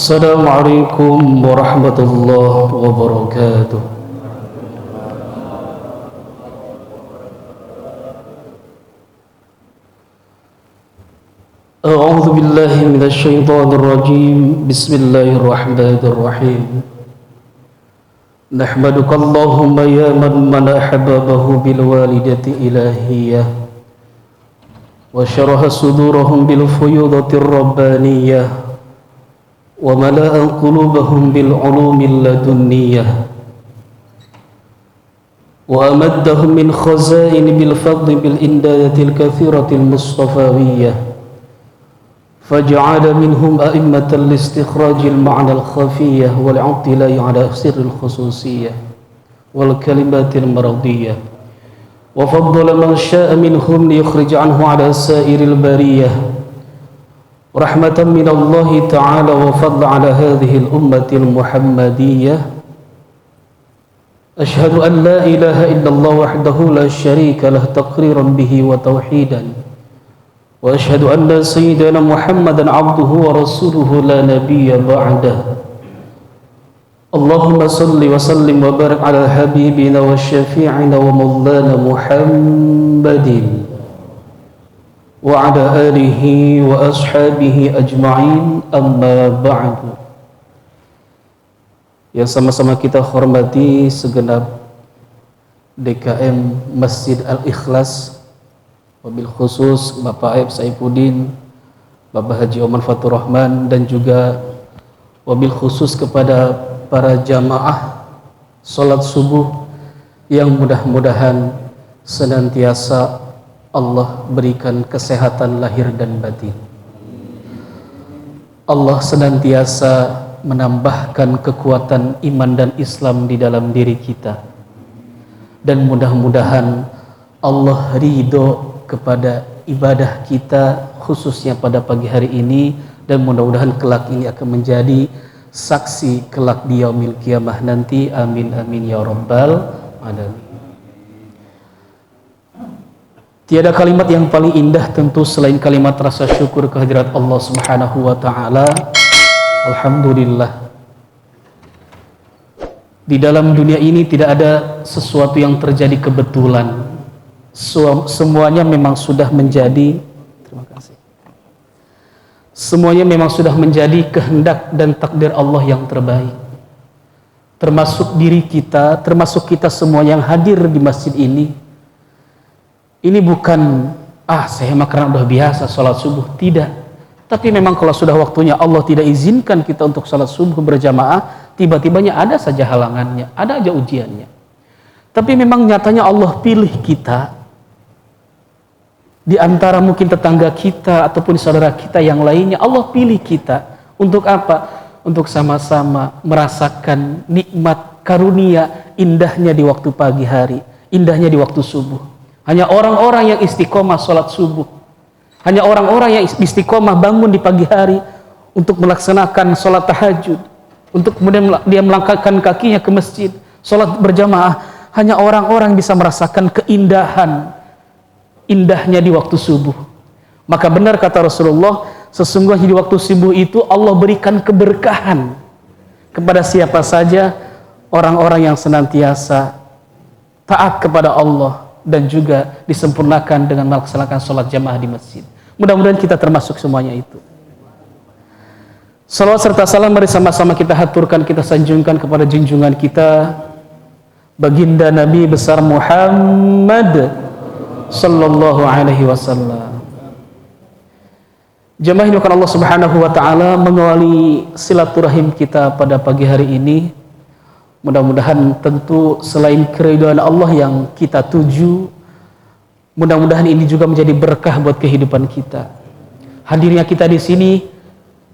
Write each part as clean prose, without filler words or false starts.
Assalamualaikum warahmatullahi wabarakatuh. A'udzu billahi minasy syaithanir rajim. Bismillahirrahmanirrahim. Nahmaduka Allahumma ya man manaha babahu bil walidati ilahiyah wa syaraha sudurahum bil fuyudatir rabbaniyah wa mala'a qulubahum bil ulumil ladunniyah wa amaddahum min khazain bil fadli bil indadatil kathiratil mustafawiyyah faj'ala minhum a'immatan listikhrajil ma'nal khafiyyah wal 'ittilai 'ala sirril khususiyyah wal kalimatil maradiyyah wa faddala man syaa minhum liyukhrij 'anhu 'ala sa'iril bariyyah rahmatan minallahi ta'ala wa fadla ala hadhihi al-ummati al-muhammadiyah. Ashhadu an la ilaha illallah wahdahu la syarika lah taqriran bihi wa tauhidan wa ashhadu anna sayyidana muhammadan abduhu wa rasuluhu la nabiyya ba'dah. Allahumma salli wa sallim wa barik ala habibina wa syafi'ina wa maulana muhammadin wa ala alihi wa ashabihi ajma'in, amma ba'du. Yang sama-sama kita hormati segenap DKM Masjid Al-Ikhlas, wabil khusus Bapak Aib Saifuddin, Bapak Haji Oman Fatur Rahman, dan juga wabil khusus kepada para jamaah salat subuh yang mudah-mudahan senantiasa Allah berikan kesehatan lahir dan batin. Allah senantiasa menambahkan kekuatan iman dan Islam di dalam diri kita. Dan mudah-mudahan Allah ridho kepada ibadah kita khususnya pada pagi hari ini, dan mudah-mudahan kelak ini akan menjadi saksi kelak di yaumil qiyamah nanti. Amin amin ya rabbal alamin. Tiada kalimat yang paling indah tentu selain kalimat rasa syukur kehadirat Allah Subhanahu wa taala. Alhamdulillah. Di dalam dunia ini tidak ada sesuatu yang terjadi kebetulan. Semuanya memang sudah menjadi, terima kasih. Semuanya memang sudah menjadi kehendak dan takdir Allah yang terbaik. Termasuk diri kita, termasuk kita semua yang hadir di masjid ini. Ini bukan, saya mah karena udah biasa sholat subuh. Tidak. Tapi memang kalau sudah waktunya Allah tidak izinkan kita untuk sholat subuh berjamaah, tiba-tibanya ada saja halangannya, ada aja ujiannya. Tapi memang nyatanya Allah pilih kita di antara mungkin tetangga kita ataupun saudara kita yang lainnya. Allah pilih kita untuk apa? Untuk sama-sama merasakan nikmat karunia indahnya di waktu pagi hari, indahnya di waktu subuh. Hanya orang-orang yang istiqomah sholat subuh, hanya orang-orang yang istiqomah bangun di pagi hari untuk melaksanakan sholat tahajud, untuk kemudian dia melangkahkan kakinya ke masjid, sholat berjamaah. Hanya orang-orang bisa merasakan keindahan, indahnya di waktu subuh. Maka benar kata Rasulullah, sesungguhnya di waktu subuh itu Allah berikan keberkahan kepada siapa saja, orang-orang yang senantiasa taat kepada Allah dan juga disempurnakan dengan melaksanakan sholat jamaah di masjid. Mudah-mudahan kita termasuk semuanya itu. Salawat serta salam mari sama-sama kita haturkan, kita sanjungkan kepada junjungan kita baginda Nabi besar Muhammad sallallahu alaihi wasallam. Jemaah yang Allah Subhanahu wa taala, mengawali silaturahim kita pada pagi hari ini, mudah-mudahan tentu selain keridhaan Allah yang kita tuju, mudah-mudahan ini juga menjadi berkah buat kehidupan kita. Hadirnya kita di sini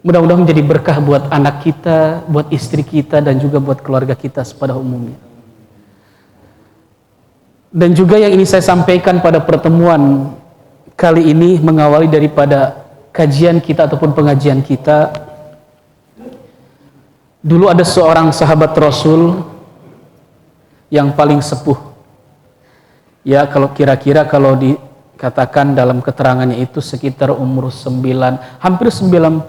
mudah-mudahan menjadi berkah buat anak kita, buat istri kita, dan juga buat keluarga kita pada umumnya. Dan juga yang ini saya sampaikan pada pertemuan kali ini, mengawali daripada kajian kita ataupun pengajian kita. Dulu ada seorang sahabat Rasul yang paling sepuh Ya kalau kira-kira kalau dikatakan dalam keterangannya itu sekitar umur hampir 95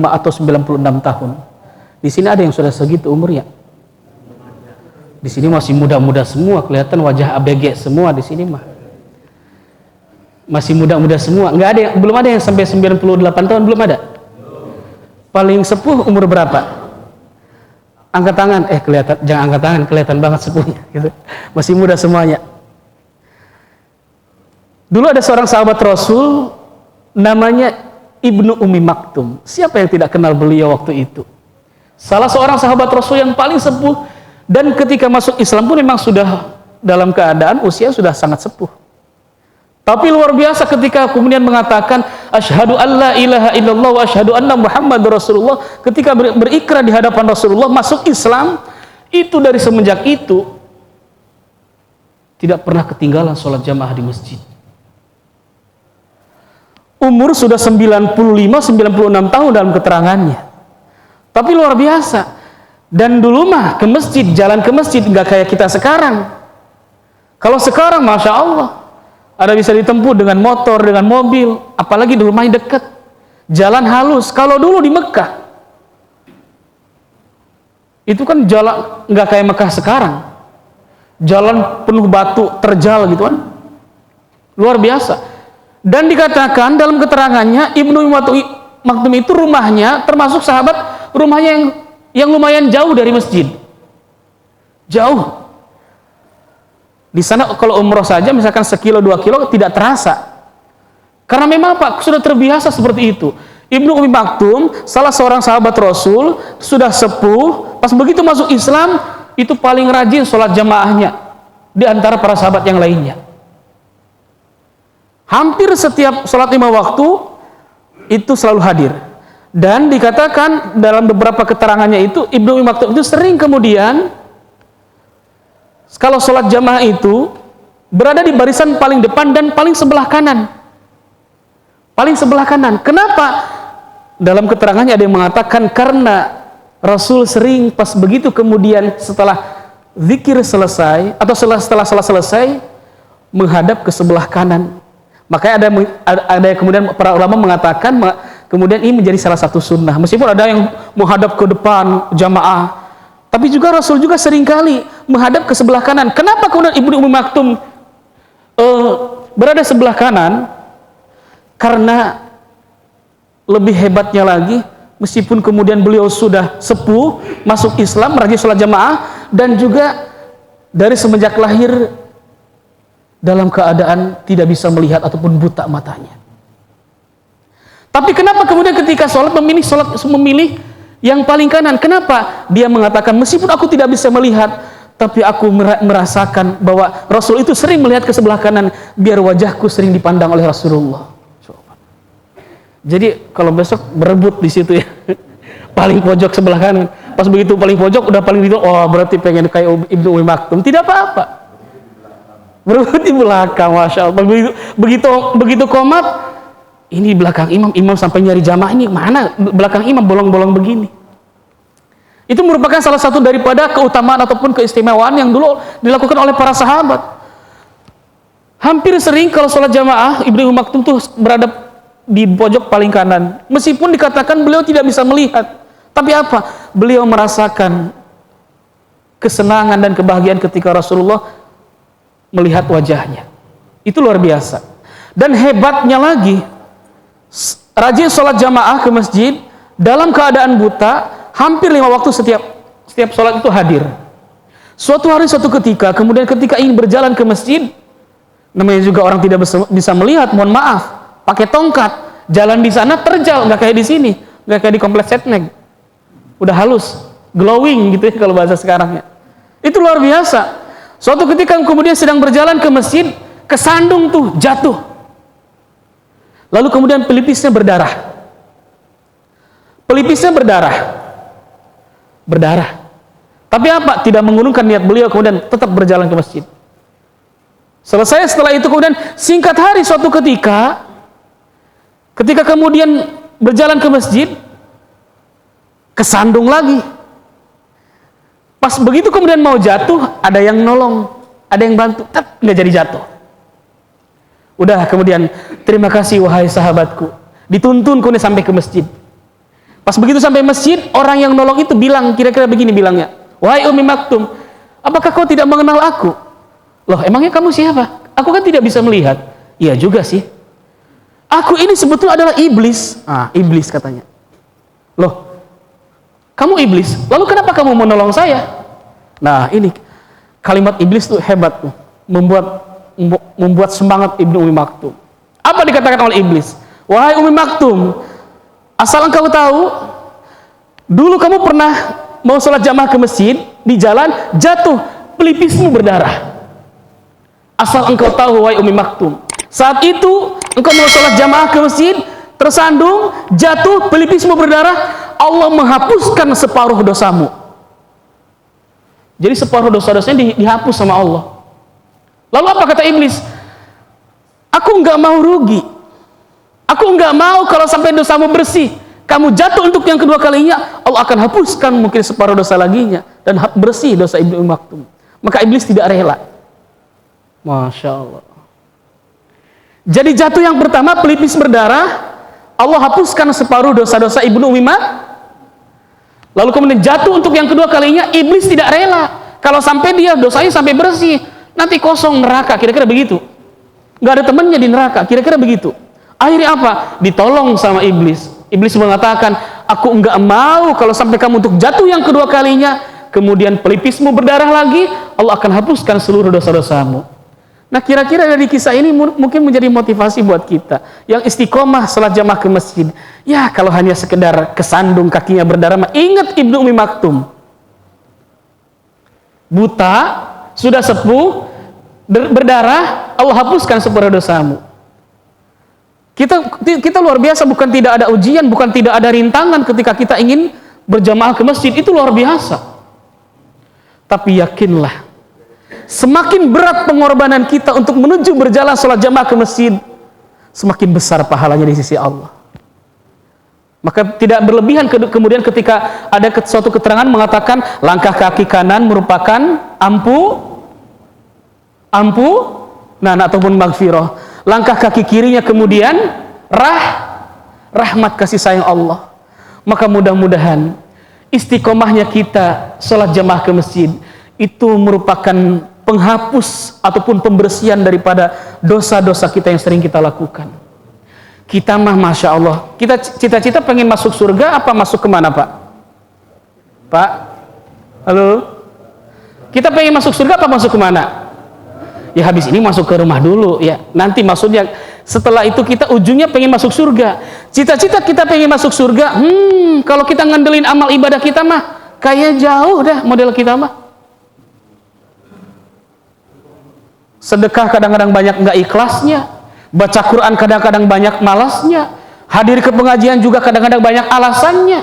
atau 96 tahun. Di sini ada yang sudah segitu umurnya. Di sini masih muda-muda semua, kelihatan wajah ABG semua di sini mah. Masih muda-muda semua. Belum ada yang sampai 98 tahun, belum ada. Paling sepuh umur berapa? Angkat tangan, kelihatan, jangan angkat tangan, kelihatan banget sepuhnya gitu. Masih muda semuanya. Dulu ada seorang sahabat Rasul namanya Ibnu Ummi Maktum. Siapa yang tidak kenal beliau waktu itu? Salah seorang sahabat Rasul yang paling sepuh, dan ketika masuk Islam pun memang sudah dalam keadaan usia sudah sangat sepuh. Tapi luar biasa ketika kemudian mengatakan asyhadu alla ilaha illallah wa asyhadu anna Muhammadar Rasulullah, ketika berikrar di hadapan Rasulullah masuk Islam, itu dari semenjak itu tidak pernah ketinggalan sholat jamaah di masjid. Umur sudah 95-96 tahun dalam keterangannya. Tapi luar biasa. Dan dulu mah ke masjid, jalan ke masjid nggak kayak kita sekarang. Kalau sekarang Masya Allah, ada bisa ditempuh dengan motor, dengan mobil, apalagi di rumahnya dekat, jalan halus. Kalau dulu di Mekah, itu kan jalan nggak kayak Mekah sekarang, jalan penuh batu, terjal gitu kan, luar biasa. Dan dikatakan dalam keterangannya Ibnu Maktum itu rumahnya termasuk sahabat, rumahnya yang lumayan jauh dari masjid, jauh. Di sana kalau umroh saja misalkan 1-2 kilo tidak terasa, karena memang apa, sudah terbiasa seperti itu. Ibnu Ummi Maktum salah seorang sahabat Rasul, sudah sepuh, pas begitu masuk Islam itu paling rajin sholat jamaahnya di antara para sahabat yang lainnya. Hampir setiap sholat 5 waktu itu selalu hadir. Dan dikatakan dalam beberapa keterangannya itu Ibnu Ummi Maktum itu sering kemudian kalau sholat jamaah itu berada di barisan paling depan dan paling sebelah kanan. Paling sebelah kanan. Kenapa? Dalam keterangannya ada yang mengatakan karena Rasul sering pas begitu kemudian setelah zikir selesai atau setelah salat selesai menghadap ke sebelah kanan. Makanya ada yang kemudian para ulama mengatakan kemudian ini menjadi salah satu sunnah. Meskipun ada yang menghadap ke depan jamaah, tapi juga Rasul juga seringkali menghadap ke sebelah kanan. Kenapa kemudian Ibnu Ummi Maktum berada sebelah kanan? Karena lebih hebatnya lagi, meskipun kemudian beliau sudah sepuh, masuk Islam, rajin sholat jamaah, dan juga dari semenjak lahir dalam keadaan tidak bisa melihat ataupun buta matanya. Tapi kenapa kemudian ketika sholat memilih yang paling kanan? Kenapa? Dia mengatakan meskipun aku tidak bisa melihat, tapi aku merasakan bahwa Rasul itu sering melihat ke sebelah kanan, biar wajahku sering dipandang oleh Rasulullah. Jadi kalau besok berebut di situ ya, paling pojok sebelah kanan. Pas begitu paling pojok udah paling itu, oh berarti pengen kayak Ibnu Ummi Maktum. Tidak apa-apa. Berebut di belakang, Masya Allah. Begitu komat, ini belakang imam sampai nyari jamaah, ini mana belakang imam bolong-bolong begini. Itu merupakan salah satu daripada keutamaan ataupun keistimewaan yang dulu dilakukan oleh para sahabat. Hampir sering kalau sholat jamaah Ibnu Ummi Maktum tuh berada di pojok paling kanan. Meskipun dikatakan beliau tidak bisa melihat, tapi apa? Beliau merasakan kesenangan dan kebahagiaan ketika Rasulullah melihat wajahnya. Itu luar biasa. Dan hebatnya lagi, rajin sholat jamaah ke masjid dalam keadaan buta, hampir 5 waktu setiap sholat itu hadir. Suatu hari suatu ketika kemudian ketika ingin berjalan ke masjid, namanya juga orang tidak bisa melihat, mohon maaf, pakai tongkat, jalan di sana terjal, nggak kayak di sini, nggak kayak di kompleks Setnek, udah halus, glowing gitu ya kalau bahasa sekarangnya. Itu luar biasa. Suatu ketika kemudian sedang berjalan ke masjid, kesandung tuh, jatuh. Lalu kemudian pelipisnya berdarah. Pelipisnya berdarah. Tapi apa? Tidak mengurungkan niat beliau kemudian tetap berjalan ke masjid. Selesai setelah itu kemudian singkat hari suatu ketika kemudian berjalan ke masjid, kesandung lagi. Pas begitu kemudian mau jatuh, ada yang nolong, ada yang bantu, nggak jadi jatuh. Udah, kemudian terima kasih wahai sahabatku. Dituntun kemudian sampai ke masjid. Pas begitu sampai masjid, orang yang nolong itu bilang, kira-kira begini bilangnya, wahai Ummi Maktum, apakah kau tidak mengenal aku? Loh, emangnya kamu siapa? Aku kan tidak bisa melihat. Iya juga sih. Aku ini sebetulnya adalah iblis. Iblis katanya. Loh, kamu iblis? Lalu kenapa kamu menolong saya? Nah, ini kalimat iblis tuh hebat tuh. Membuat semangat Ibnu Ummi Maktum. Apa dikatakan oleh iblis? Wahai Ummi Maktum, asal engkau tahu, dulu kamu pernah mau sholat jamaah ke masjid, di jalan jatuh, pelipismu berdarah. Asal engkau tahu, wahai Ummi Maktum, saat itu engkau mau sholat jamaah ke masjid, tersandung, jatuh, pelipismu berdarah, Allah menghapuskan separuh dosamu. Jadi separuh dosa-dosanya dihapus sama Allah. Lalu apa kata iblis? Aku nggak mau rugi. Aku nggak mau kalau sampai dosamu bersih. Kamu jatuh untuk yang kedua kalinya, Allah akan hapuskan mungkin separuh dosa laginya dan bersih dosa Ibnu Ummi Maktum. Maka iblis tidak rela. Masya Allah. Jadi jatuh yang pertama, pelipis berdarah, Allah hapuskan separuh dosa-dosa Ibnu Ummi Maktum. Lalu kemudian jatuh untuk yang kedua kalinya, iblis tidak rela. Kalau sampai dia dosanya sampai bersih, nanti kosong neraka, kira-kira begitu. Nggak ada temannya di neraka, kira-kira begitu. Akhirnya apa? Ditolong sama iblis. Iblis mengatakan, aku nggak mau kalau sampai kamu untuk jatuh yang kedua kalinya, kemudian pelipismu berdarah lagi, Allah akan hapuskan seluruh dosa-dosamu. Nah, kira-kira dari kisah ini mungkin menjadi motivasi buat kita yang istiqomah salat jamaah ke masjid. Ya, kalau hanya sekedar kesandung kakinya berdarah, ingat Ibnu Ummi Maktum. Buta, sudah sepuh, berdarah, Allah hapuskan separuh dosamu. Kita luar biasa, bukan tidak ada ujian, bukan tidak ada rintangan ketika kita ingin berjamaah ke masjid, itu luar biasa. Tapi yakinlah, semakin berat pengorbanan kita untuk menuju berjalan sholat jamaah ke masjid, semakin besar pahalanya di sisi Allah. Maka tidak berlebihan kemudian ketika ada suatu keterangan mengatakan langkah kaki kanan merupakan ataupun maghfirah. Langkah kaki kirinya kemudian rahmat kasih sayang Allah. Maka mudah-mudahan istiqomahnya kita sholat jamaah ke masjid itu merupakan penghapus ataupun pembersihan daripada dosa-dosa kita yang sering kita lakukan. Kita mah Masya Allah, kita cita-cita pengen masuk surga apa masuk kemana Pak? Pak? Halo? Kita pengen masuk surga apa masuk kemana? Ya habis ini masuk ke rumah dulu ya. Nanti maksudnya setelah itu kita ujungnya pengen masuk surga. Cita-cita kita pengen masuk surga. Kalau kita ngandelin amal ibadah kita mah kayak jauh dah model kita mah. Sedekah kadang-kadang banyak nggak ikhlasnya, baca Quran kadang-kadang banyak malasnya, hadir ke pengajian juga kadang-kadang banyak alasannya,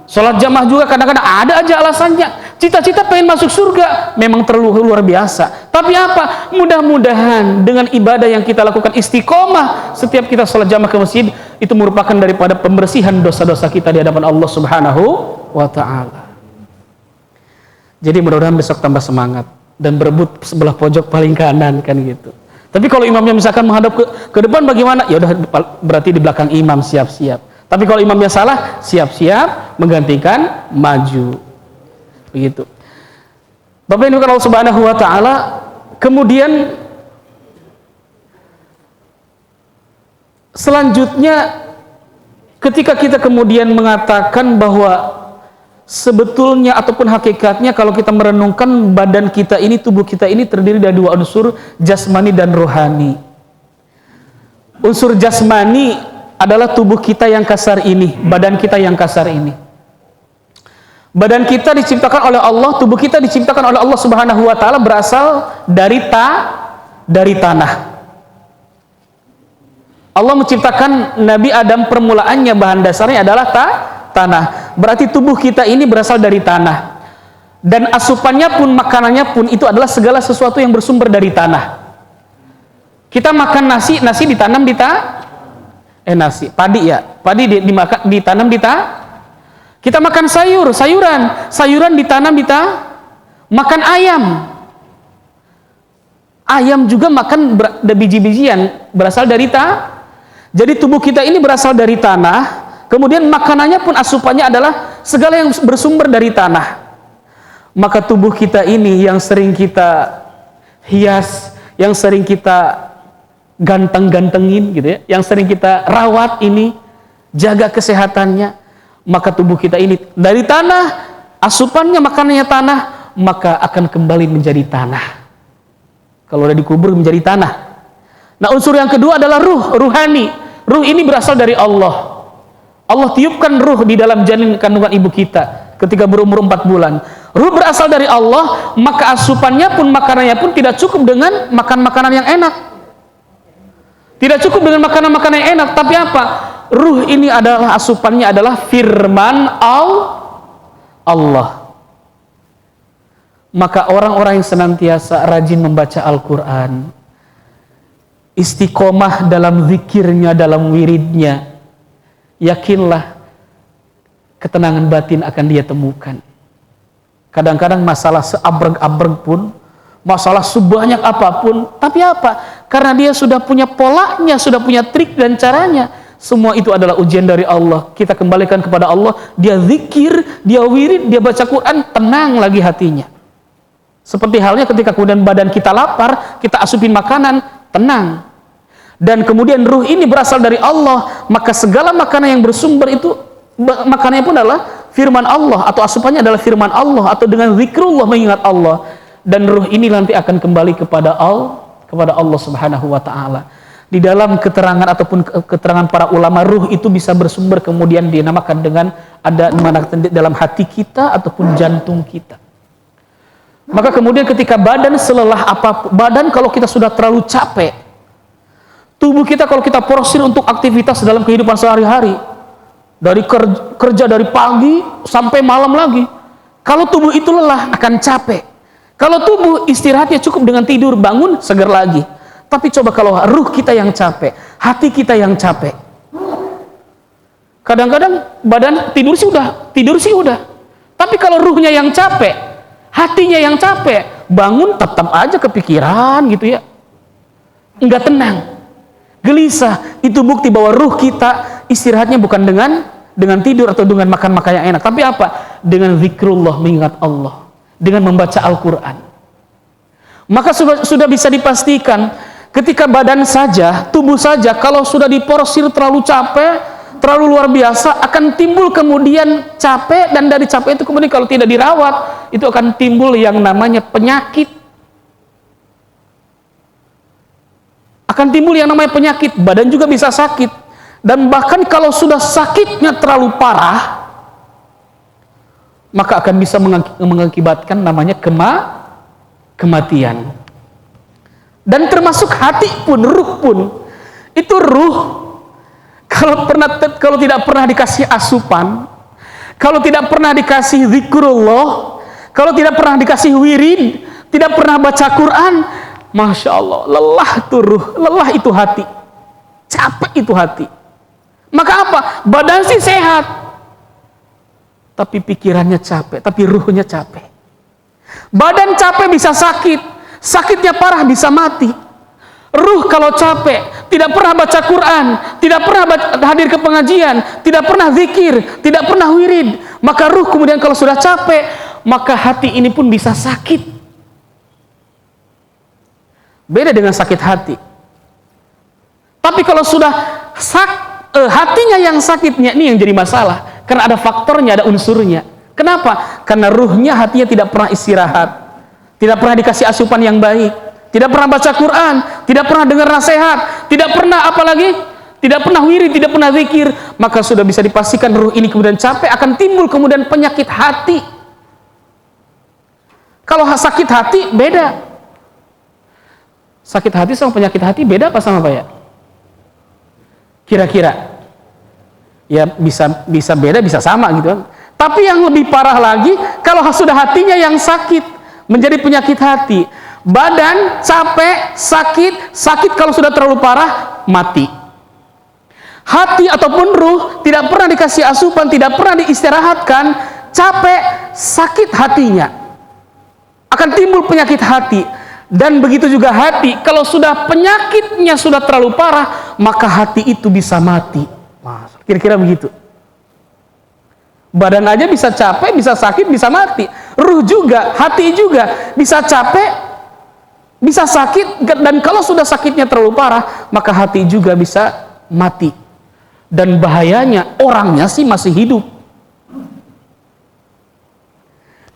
sholat jamaah juga kadang-kadang ada aja alasannya. Cita-cita pengen masuk surga memang terlalu luar biasa. Tapi apa? Mudah-mudahan dengan ibadah yang kita lakukan istiqomah setiap kita sholat jamaah ke masjid itu merupakan daripada pembersihan dosa-dosa kita di hadapan Allah Subhanahu wa Ta'ala. Jadi mudah-mudahan besok tambah semangat dan berebut sebelah pojok paling kanan kan gitu. Tapi kalau imamnya misalkan menghadap ke depan bagaimana? Ya udah berarti di belakang imam siap-siap. Tapi kalau imamnya salah, siap-siap menggantikan maju. Begitu. Bapak Ibu Allah Subhanahu wa Ta'ala, kemudian selanjutnya ketika kita kemudian mengatakan bahwa sebetulnya ataupun hakikatnya kalau kita merenungkan badan kita ini, tubuh kita ini terdiri dari dua unsur, jasmani dan rohani. Unsur jasmani adalah tubuh kita yang kasar ini, badan kita yang kasar ini. Badan kita diciptakan oleh Allah, tubuh kita diciptakan oleh Allah Subhanahu wa Ta'ala berasal dari tanah. Allah menciptakan Nabi Adam, permulaannya bahan dasarnya adalah tanah. Berarti tubuh kita ini berasal dari tanah. Dan asupannya pun, makanannya pun itu adalah segala sesuatu yang bersumber dari tanah. Kita makan nasi ditanam di padi ya. Padi ditanam di Kita makan sayuran ditanam makan ayam Ayam juga makan biji-bijian berasal dari tanah. Jadi tubuh kita ini berasal dari tanah. Kemudian makanannya pun asupannya adalah segala yang bersumber dari tanah. Maka tubuh kita ini yang sering kita hias, yang sering kita ganteng-gantengin gitu ya, yang sering kita rawat ini, jaga kesehatannya, maka tubuh kita ini dari tanah, asupannya makanannya tanah, maka akan kembali menjadi tanah. Kalau udah dikubur menjadi tanah. Nah, unsur yang kedua adalah ruh, ruhani. Ruh ini berasal dari Allah. Allah tiupkan ruh di dalam janin kandungan ibu kita ketika berumur 4 bulan. Ruh berasal dari Allah, maka asupannya pun, makanannya pun tidak cukup dengan makan makanan yang enak. Tidak cukup dengan makanan-makanan yang enak, tapi apa? Ruh ini adalah asupannya adalah firman Allah. Maka orang-orang yang senantiasa rajin membaca Al-Quran, istiqomah dalam zikirnya, dalam wiridnya, yakinlah ketenangan batin akan dia temukan. Kadang-kadang masalah seabreg-abreg pun, masalah sebanyak apapun, tapi apa? Karena dia sudah punya polanya, sudah punya trik dan caranya. Semua itu adalah ujian dari Allah. Kita kembalikan kepada Allah, dia zikir, dia wirid, dia baca Quran, tenang lagi hatinya. Seperti halnya ketika kemudian badan kita lapar, kita asupin makanan, tenang. Dan kemudian ruh ini berasal dari Allah, maka segala makanan yang bersumber itu, makanannya pun adalah firman Allah, atau asupannya adalah firman Allah, atau dengan zikrullah, mengingat Allah. Dan ruh ini nanti akan kembali kepada Allah Subhanahu wa ta'ala. Di dalam keterangan ataupun keterangan para ulama, ruh itu bisa bersumber kemudian dinamakan dengan ada dalam hati kita ataupun jantung kita. Maka kemudian ketika badan selelah apapun, badan kalau kita sudah terlalu capek, tubuh kita kalau kita porsir untuk aktivitas dalam kehidupan sehari-hari, dari kerja dari pagi sampai malam lagi, kalau tubuh itu lelah akan capek. Kalau tubuh istirahatnya cukup dengan tidur, bangun segar lagi. Tapi coba kalau ruh kita yang capek, hati kita yang capek, kadang-kadang badan tidur sih udah. Tapi kalau ruhnya yang capek, hatinya yang capek, bangun tetap aja kepikiran gitu ya, enggak tenang, gelisah. Itu bukti bahwa ruh kita istirahatnya bukan dengan tidur atau dengan makan yang enak, tapi apa? Dengan zikrullah, mengingat Allah, dengan membaca Al-Quran. Maka sudah bisa dipastikan ketika badan saja, tubuh saja, kalau sudah diporsir terlalu capek, terlalu luar biasa, akan timbul kemudian capek, dan dari capek itu kemudian kalau tidak dirawat, itu akan timbul yang namanya penyakit. Akan timbul yang namanya penyakit, badan juga bisa sakit. Dan bahkan kalau sudah sakitnya terlalu parah, maka akan bisa mengakibatkan namanya kematian. Dan termasuk hati pun, ruh pun. Itu ruh, kalau tidak pernah dikasih asupan, kalau tidak pernah dikasih zikrullah, kalau tidak pernah dikasih wirid, tidak pernah baca Quran, Masya Allah, lelah itu ruh, lelah itu hati, capek itu hati. Maka apa? Badan sih sehat, tapi pikirannya capek, tapi ruhnya capek. Badan capek bisa sakit, sakitnya parah bisa mati. Ruh kalau capek, tidak pernah baca Quran, tidak pernah hadir ke pengajian, tidak pernah zikir, tidak pernah wirid, maka ruh kemudian kalau sudah capek, maka hati ini pun bisa sakit. Beda dengan sakit hati. Tapi kalau sudah hatinya yang sakitnya, ini yang jadi masalah, karena ada faktornya, ada unsurnya. Kenapa? Karena ruhnya, hatinya tidak pernah istirahat, tidak pernah dikasih asupan yang baik, tidak pernah baca Quran, tidak pernah dengar nasihat, tidak pernah apalagi, tidak pernah wirid, tidak pernah zikir, maka sudah bisa dipastikan ruh ini kemudian capek, akan timbul kemudian penyakit hati. Kalau sakit hati beda. Sakit hati sama penyakit hati beda apa sama Pak ya? Kira-kira? Ya bisa beda, bisa sama gitu kan. Tapi yang lebih parah lagi, kalau sudah hatinya yang sakit, menjadi penyakit hati. Badan capek, sakit kalau sudah terlalu parah, mati. Hati ataupun ruh tidak pernah dikasih asupan, tidak pernah diistirahatkan, capek, sakit hatinya, akan timbul penyakit hati. Dan begitu juga hati, kalau sudah penyakitnya sudah terlalu parah, maka hati itu bisa mati. Kira-kira begitu. Badan aja bisa capek, bisa sakit, bisa mati. Ruh juga, hati juga bisa capek, bisa sakit, dan kalau sudah sakitnya terlalu parah, maka hati juga bisa mati. Dan bahayanya, orangnya sih masih hidup,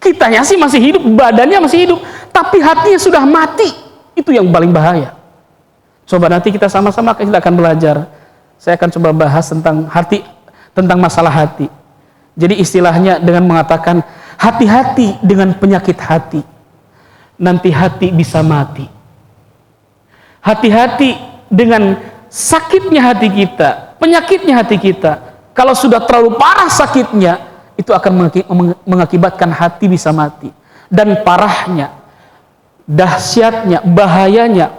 kitanya sih masih hidup, badannya masih hidup, tapi hatinya sudah mati. Itu yang paling bahaya. Coba nanti kita sama-sama kita akan belajar. Saya akan coba bahas tentang hati, tentang masalah hati. Jadi istilahnya dengan mengatakan hati-hati dengan penyakit hati, nanti hati bisa mati. Hati-hati dengan sakitnya hati kita, penyakitnya hati kita. Kalau sudah terlalu parah sakitnya, itu akan mengakibatkan hati bisa mati. Dan parahnya, dahsyatnya, bahayanya,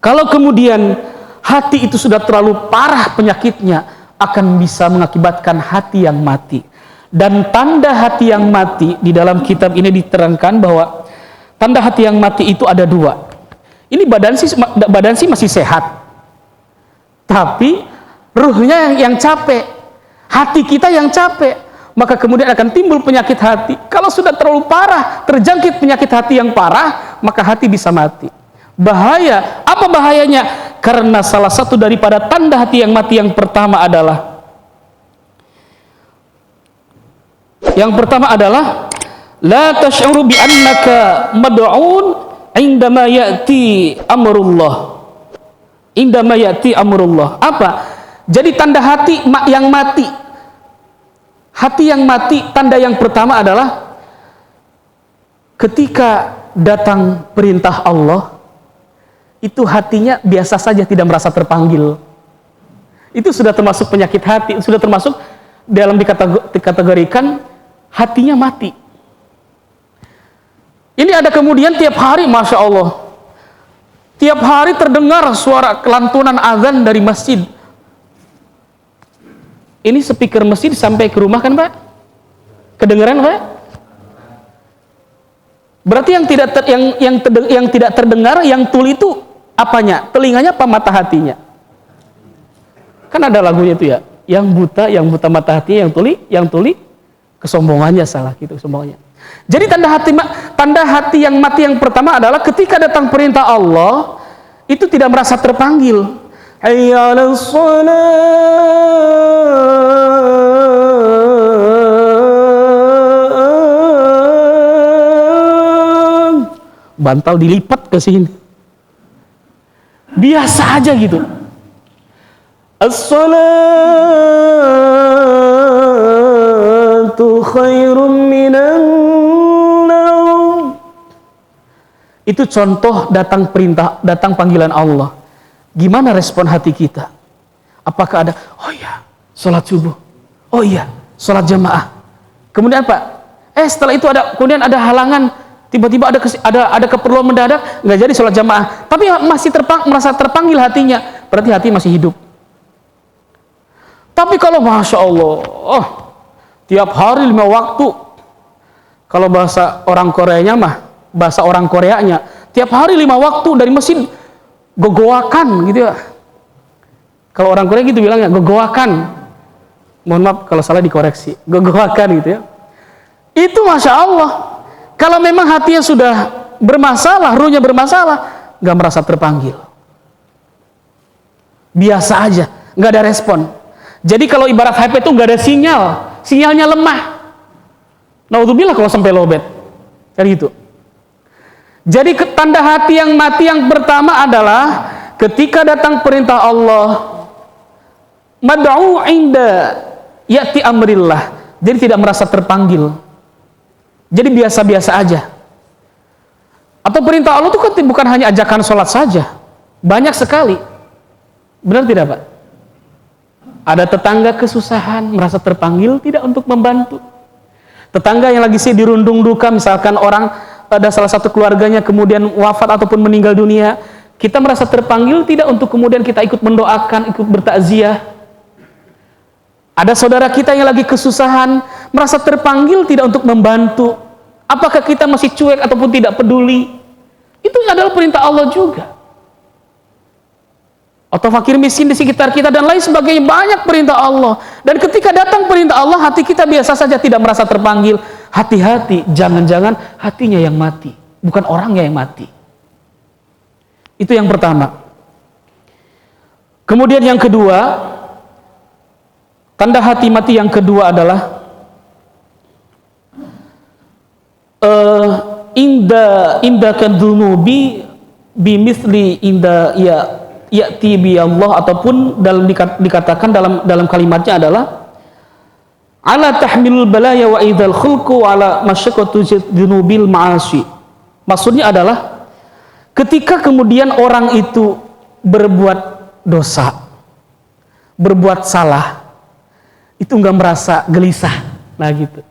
kalau kemudian hati itu sudah terlalu parah penyakitnya, akan bisa mengakibatkan hati yang mati. Dan tanda hati yang mati, di dalam kitab ini diterangkan bahwa tanda hati yang mati itu ada dua. Ini badan sih masih sehat, tapi ruhnya yang capek, hati kita yang capek, maka kemudian akan timbul penyakit hati. Kalau sudah terlalu parah, terjangkit penyakit hati yang parah, maka hati bisa mati. Bahaya, apa bahayanya? Karena salah satu daripada tanda hati yang mati yang pertama adalah la tash'uru bi annaka mad'un indama ya'ti amrullah. Indama ya'ti amrullah. Apa? Jadi tanda hati yang mati. Hati yang mati, tanda yang pertama adalah ketika datang perintah Allah, itu hatinya biasa saja, tidak merasa terpanggil. Itu sudah termasuk penyakit hati, sudah termasuk dalam dikategorikan hatinya mati. Ini ada kemudian tiap hari, Masya Allah, tiap hari terdengar suara kelantunan azan dari masjid. Ini speaker masjid sampai ke rumah kan Pak? Kedengeran Pak? Berarti yang tidak terdengar, yang tuli itu apanya? Telinganya apa mata hatinya? Kan ada lagunya itu ya, yang buta mata hatinya, yang tuli kesombongannya, salah gitu kesombongannya. Jadi tanda hati yang mati yang pertama adalah ketika datang perintah Allah, itu tidak merasa terpanggil. Hayya 'alas shalah. Bantal dilipat ke sini. Biasa aja gitu. As-salatu khairum minan naum. Itu contoh datang panggilan Allah. Gimana respon hati kita? Apakah ada, oh iya, sholat subuh, oh iya, sholat jamaah. Kemudian apa? Setelah itu kemudian ada halangan, tiba-tiba ada keperluan mendadak, nggak jadi sholat jamaah. Tapi masih merasa terpanggil hatinya, berarti hati masih hidup. Tapi kalau Masya Allah, tiap hari 5 waktu, kalau bahasa orang Koreanya bahasa orang Koreanya, tiap hari 5 waktu dari masjid, gogoakan gitu ya. Kalau orang Korea gitu bilangnya, gogoakan. Mohon maaf kalau salah dikoreksi, gogoakan gitu ya. Itu Masya Allah. Kalau memang hatinya sudah bermasalah, ruhnya bermasalah, nggak merasa terpanggil. Biasa aja, nggak ada respon. Jadi kalau ibarat HP itu nggak ada sinyalnya lemah. Naudzubillah kalau sampai lowbat, kayak gitu. Jadi tanda hati yang mati yang pertama adalah ketika datang perintah Allah, mad'u inda ya'ti amrillah. Jadi tidak merasa terpanggil. Jadi biasa-biasa aja. Atau perintah Allah itu kan bukan hanya ajakan sholat saja, banyak sekali. Benar tidak Pak? Ada tetangga kesusahan, merasa terpanggil tidak untuk membantu. Tetangga yang lagi dirundung duka, misalkan orang ada salah satu keluarganya kemudian wafat ataupun meninggal dunia, kita merasa terpanggil tidak untuk kemudian kita ikut mendoakan, ikut bertakziah. Ada saudara kita yang lagi kesusahan, merasa terpanggil tidak untuk membantu. Apakah kita masih cuek ataupun tidak peduli? Itu adalah perintah Allah juga. Atau fakir miskin di sekitar kita dan lain sebagainya, banyak perintah Allah. Dan ketika datang perintah Allah, hati kita biasa saja, tidak merasa terpanggil. Hati-hati, jangan-jangan hatinya yang mati, bukan orangnya yang mati. Itu yang pertama. Kemudian yang kedua, tanda hati mati yang kedua adalah inda kadzunubi bimisli inda ya'ti bi Allah, ataupun dalam dikatakan dalam kalimatnya adalah ala tahmilul balaya wa idzal khulqu ala masyaqqatu dzunubil ma'asi. Maksudnya adalah ketika kemudian orang itu berbuat dosa, berbuat salah, itu enggak merasa gelisah. Nah gitu.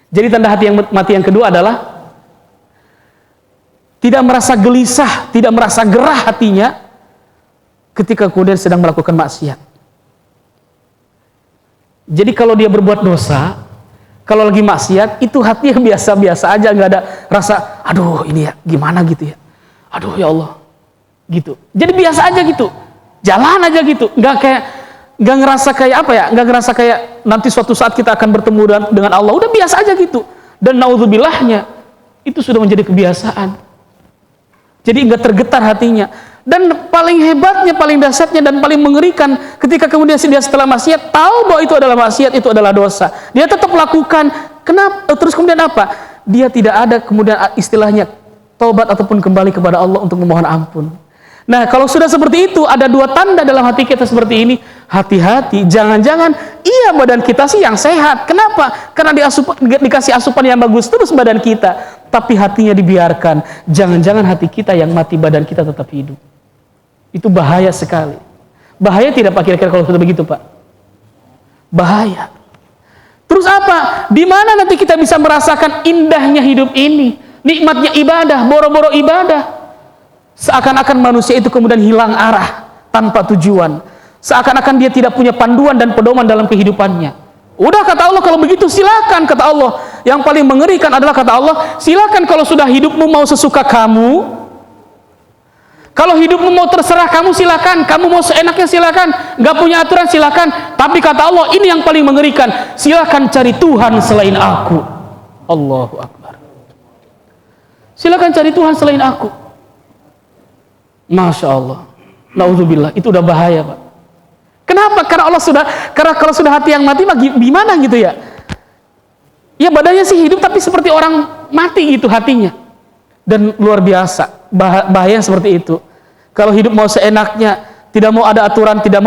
Jadi tanda hati yang mati yang kedua adalah tidak merasa gelisah, tidak merasa gerah hatinya ketika kemudian sedang melakukan maksiat. Jadi kalau dia berbuat dosa, kalau lagi maksiat, itu hatinya biasa-biasa aja, nggak ada rasa, aduh ini ya, gimana gitu ya, aduh ya Allah, gitu. Jadi biasa aja gitu, jalan aja gitu, nggak ngerasa kayak apa ya, nggak ngerasa kayak nanti suatu saat kita akan bertemu dengan Allah, udah biasa aja gitu. Dan naudzubillah-nya, itu sudah menjadi kebiasaan. Jadi nggak tergetar hatinya. Dan paling hebatnya, paling dahsyatnya dan paling mengerikan, ketika kemudian dia setelah maksiat tahu bahwa itu adalah maksiat, itu adalah dosa, dia tetap lakukan. Kenapa? Terus kemudian apa? Dia tidak ada kemudian istilahnya taubat ataupun kembali kepada Allah untuk memohon ampun. Nah, kalau sudah seperti itu, ada dua tanda dalam hati kita seperti ini. Hati-hati, jangan-jangan iya badan kita sih yang sehat. Kenapa? Karena dikasih asupan yang bagus terus badan kita, tapi hatinya dibiarkan. Jangan-jangan hati kita yang mati, badan kita tetap hidup. Itu bahaya sekali. Bahaya tidak Pak kira-kira kalau sudah begitu Pak? Bahaya. Terus apa? Di mana nanti kita bisa merasakan indahnya hidup ini, nikmatnya ibadah, boro-boro ibadah? Seakan-akan manusia itu kemudian hilang arah tanpa tujuan. Seakan-akan dia tidak punya panduan dan pedoman dalam kehidupannya. Udah kata Allah kalau begitu silakan, kata Allah. Yang paling mengerikan adalah kata Allah, silakan kalau sudah hidupmu mau sesuka kamu. Kalau hidupmu mau terserah kamu silakan, kamu mau seenaknya silakan, nggak punya aturan silakan. Tapi kata Allah ini yang paling mengerikan, silakan cari Tuhan selain aku. Allahu Akbar. Silakan cari Tuhan selain aku. Masya Allah, naudzubillah, itu udah bahaya Pak. Kenapa? Karena kalau sudah hati yang mati, gimana gitu ya? Ya badannya sih hidup, tapi seperti orang mati gitu hatinya. Dan luar biasa, bahaya seperti itu. Kalau hidup mau seenaknya, tidak mau ada aturan, tidak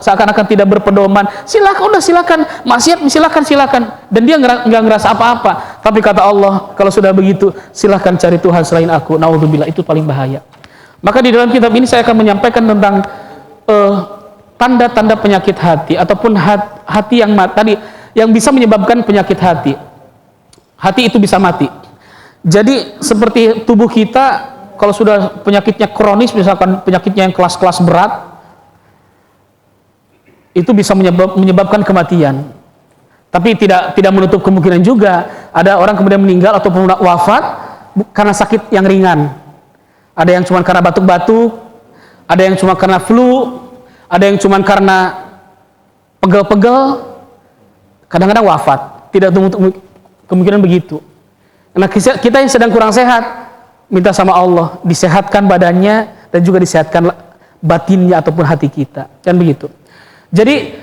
seakan-akan tidak berpedoman, silakan, maksiat silakan. Dan dia nggak ngerasa apa-apa. Tapi kata Allah, kalau sudah begitu, silakan cari Tuhan selain aku. Naudzubillah, itu paling bahaya. Maka di dalam kitab ini saya akan menyampaikan tentang tanda-tanda penyakit hati ataupun hati yang tadi yang bisa menyebabkan penyakit hati. Hati itu bisa mati. Jadi seperti tubuh kita, kalau sudah penyakitnya kronis, misalkan penyakitnya yang kelas-kelas berat, itu bisa menyebabkan kematian. Tapi tidak menutup kemungkinan juga ada orang kemudian meninggal ataupun wafat karena sakit yang ringan. Ada yang cuma karena batuk-batuk, ada yang cuma karena flu, ada yang cuma karena pegel-pegel, kadang-kadang wafat. Tidak menutup kemungkinan begitu. Karena kita yang sedang kurang sehat, minta sama Allah disehatkan badannya dan juga disehatkan batinnya ataupun hati kita. Dan begitu. Jadi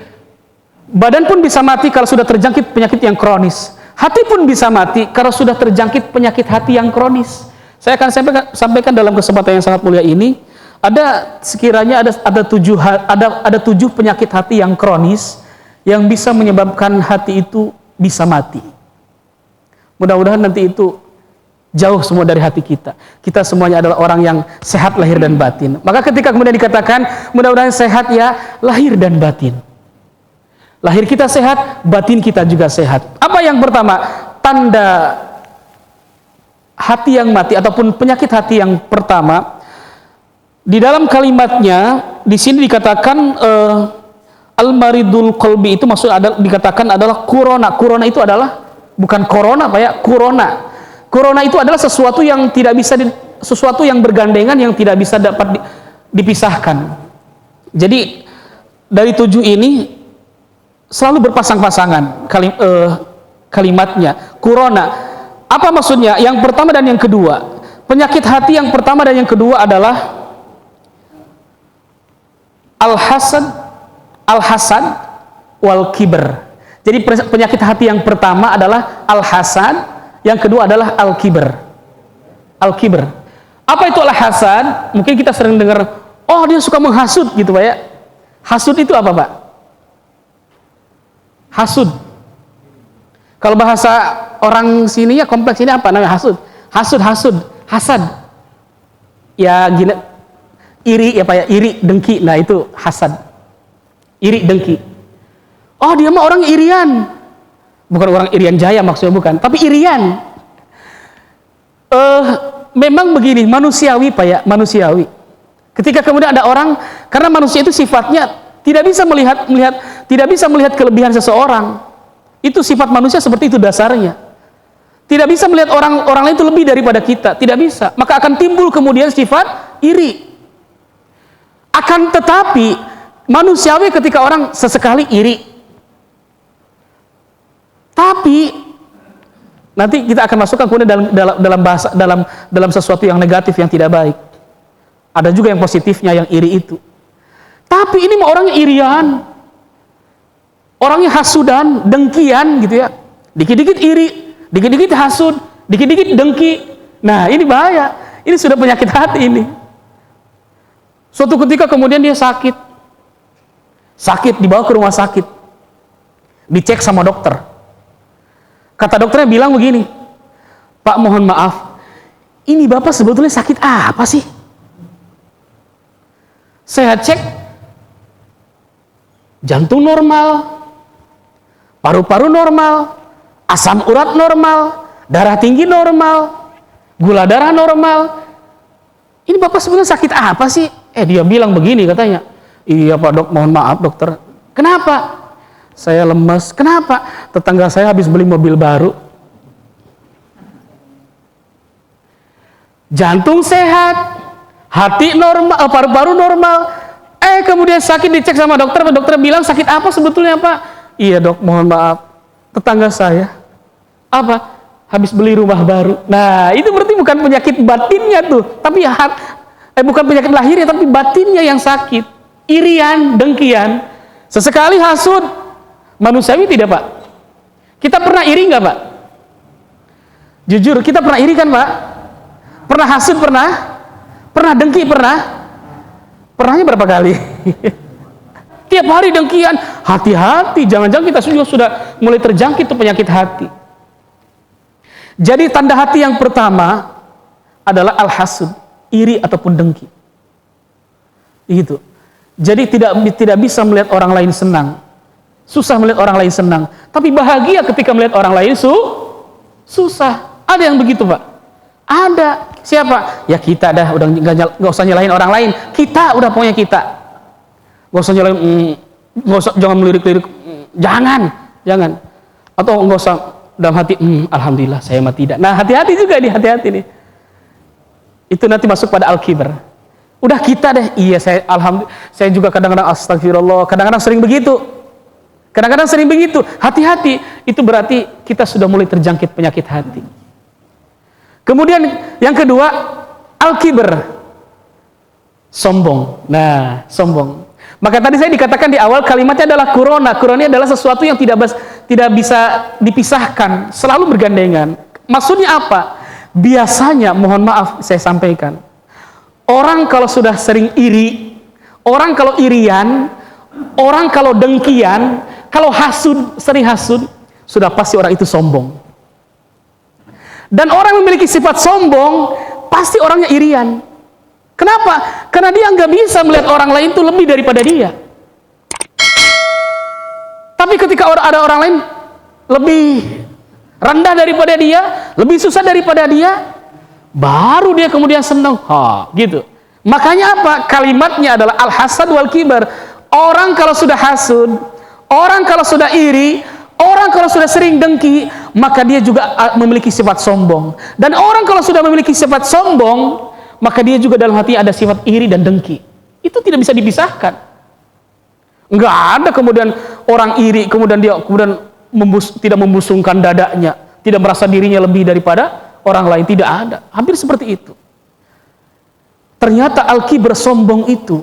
badan pun bisa mati kalau sudah terjangkit penyakit yang kronis. Hati pun bisa mati kalau sudah terjangkit penyakit hati yang kronis. Saya akan sampaikan dalam kesempatan yang sangat mulia ini, sekiranya ada 7 penyakit hati yang kronis yang bisa menyebabkan hati itu bisa mati. Mudah-mudahan nanti itu jauh semua dari hati kita. Kita semuanya adalah orang yang sehat lahir dan batin. Maka ketika kemudian dikatakan mudah-mudahan sehat ya lahir dan batin. Lahir kita sehat, batin kita juga sehat. Apa yang pertama? Tanda hati yang mati ataupun penyakit hati yang pertama, di dalam kalimatnya di sini dikatakan Al-maridul qalbi itu maksudnya dikatakan adalah kurona. Kurona itu adalah bukan corona Pak ya, kurona. Kurona itu adalah sesuatu yang tidak bisa sesuatu yang bergandengan yang tidak bisa dapat dipisahkan. Jadi dari 7 ini selalu berpasang-pasangan kalimatnya. Kurona. Apa maksudnya? Yang pertama dan yang kedua. Penyakit hati yang pertama dan yang kedua adalah al-hasad wal kibr. Jadi penyakit hati yang pertama adalah al-hasad, yang kedua adalah al-kibr. Al-kibr. Apa itu al-hasad? Mungkin kita sering dengar, oh dia suka menghasut gitu Pak ya. Hasud itu apa Pak? Hasud. Kalau bahasa orang sini ya kompleks ini apa namanya hasud? Hasad. Ya gini, iri ya Pak ya, iri, dengki. Nah itu hasad. Iri, dengki. Oh dia mah orang irian. Bukan orang Irian Jaya maksudnya, bukan, tapi irian. Memang begini, manusiawi Pak ya, manusiawi. Ketika kemudian ada orang, karena manusia itu sifatnya tidak bisa melihat kelebihan seseorang. Itu sifat manusia seperti itu dasarnya. Tidak bisa melihat orang lain itu lebih daripada kita, tidak bisa. Maka akan timbul kemudian sifat iri. Akan tetapi manusiawi ketika orang sesekali iri. Tapi nanti kita akan masukkan kemudian dalam sesuatu yang negatif yang tidak baik. Ada juga yang positifnya yang iri itu. Tapi ini mah orangnya irian. Orangnya hasudan, dengkian gitu ya. Dikit-dikit iri, dikit-dikit hasud, dikit-dikit dengki. Nah, ini bahaya. Ini sudah penyakit hati ini. Suatu ketika kemudian dia sakit. Sakit dibawa ke rumah sakit. Dicek sama dokter. Kata dokternya bilang begini, Pak mohon maaf, ini Bapak sebetulnya sakit apa sih? Saya cek, jantung normal, paru-paru normal, asam urat normal, darah tinggi normal, gula darah normal. Ini Bapak sebetulnya sakit apa sih? Dia bilang begini katanya. Iya Pak dok, mohon maaf dokter. Kenapa? Saya lemes. Kenapa? Tetangga saya habis beli mobil baru. Jantung sehat, hati normal, paru-paru normal. Kemudian sakit, dicek sama dokter bilang sakit apa sebetulnya Pak? Iya dok, mohon maaf. Tetangga saya apa? Habis beli rumah baru. Nah, itu berarti bukan penyakit batinnya tuh, tapi bukan penyakit lahirnya, tapi batinnya yang sakit. Irian, dengkian, sesekali hasud. Manusiawi tidak Pak? Kita pernah iri nggak Pak? Jujur, kita pernah iri kan Pak? Pernah hasud pernah? Pernah dengki pernah? Pernahnya berapa kali? Tiap hari dengkian. Hati-hati, jangan-jangan kita sudah mulai terjangkit tuh penyakit hati. Jadi tanda hati yang pertama adalah al-hasud, iri ataupun dengki. Gitu. Jadi tidak bisa melihat orang lain senang. Susah melihat orang lain senang, tapi bahagia ketika melihat orang lain susah. Ada yang begitu Pak? Ada. Siapa? Ya kita dah, udah nggak usah nyalahin orang lain. Kita udah pokoknya kita. Nggak usah nyalahin, jangan melirik-lirik. Jangan. Atau nggak usah dalam hati. Alhamdulillah saya mah tidak. Nah hati-hati juga nih, hati-hati nih. Itu nanti masuk pada al-kibr. Udah kita deh. Iya alhamdulillah. Saya juga kadang-kadang astagfirullah. Kadang-kadang sering begitu. Hati-hati, itu berarti kita sudah mulai terjangkit penyakit hati. Kemudian yang kedua, al-kibr, sombong. Nah, sombong. Maka tadi saya dikatakan di awal kalimatnya adalah kurona. Kurona adalah sesuatu yang tidak bisa dipisahkan, selalu bergandengan. Maksudnya apa? Biasanya, mohon maaf saya sampaikan, orang kalau sudah sering iri, orang kalau irian, orang kalau dengkian, kalau hasud, sering hasud, sudah pasti orang itu sombong. Dan orang yang memiliki sifat sombong, pasti orangnya irian. Kenapa? Karena dia nggak bisa melihat orang lain itu lebih daripada dia. Tapi ketika ada orang lain lebih rendah daripada dia, lebih susah daripada dia, baru dia kemudian senang. Gitu. Makanya apa? Kalimatnya adalah al-hasad wal kibar. Orang kalau sudah hasud, orang kalau sudah iri, orang kalau sudah sering dengki, maka dia juga memiliki sifat sombong. Dan orang kalau sudah memiliki sifat sombong, maka dia juga dalam hati ada sifat iri dan dengki. Itu tidak bisa dipisahkan. Enggak ada kemudian orang iri, kemudian dia tidak membusungkan dadanya, tidak merasa dirinya lebih daripada orang lain. Tidak ada. Hampir seperti itu. Ternyata al-kibr, sombong itu,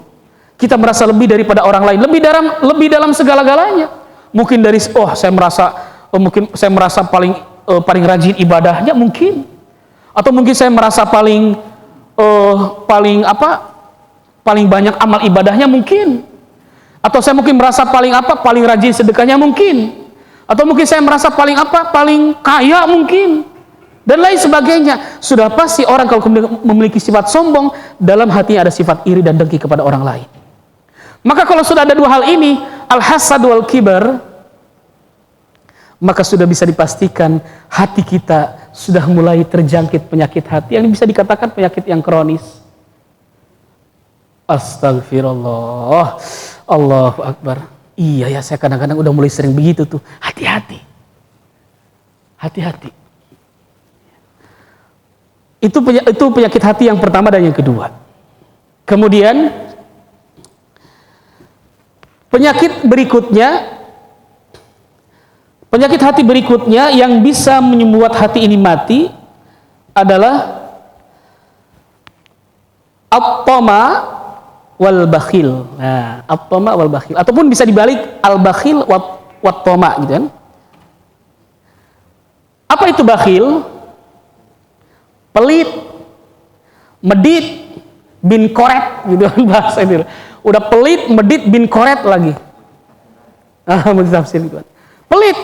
kita merasa lebih daripada orang lain, lebih dalam segala-galanya. Mungkin dari mungkin saya merasa paling rajin ibadahnya mungkin, atau mungkin saya merasa paling banyak amal ibadahnya mungkin, atau saya mungkin merasa paling rajin sedekahnya mungkin, atau mungkin saya merasa paling kaya mungkin, dan lain sebagainya. Sudah pasti orang kalau memiliki sifat sombong, dalam hatinya ada sifat iri dan dengki kepada orang lain. Maka kalau sudah ada dua hal ini, al-hasad wal kibar, maka sudah bisa dipastikan hati kita sudah mulai terjangkit penyakit hati yang bisa dikatakan penyakit yang kronis. Astagfirullah, Allahu Akbar. Iya ya, saya kadang-kadang udah mulai sering begitu tuh. Hati-hati, hati-hati. Itu penyakit hati yang pertama dan yang kedua. Kemudian penyakit hati berikutnya yang bisa membuat hati ini mati adalah at-tama wal bakhil. Nah, at-tama wal bakhil, ataupun bisa dibalik al-bakhil wat tama gitu kan. Apa itu bakhil? Pelit, medit, bin koret gitu kan bahasa itu. Udah pelit, medit, bin koret lagi. Tafsir gitu kan. Pelit.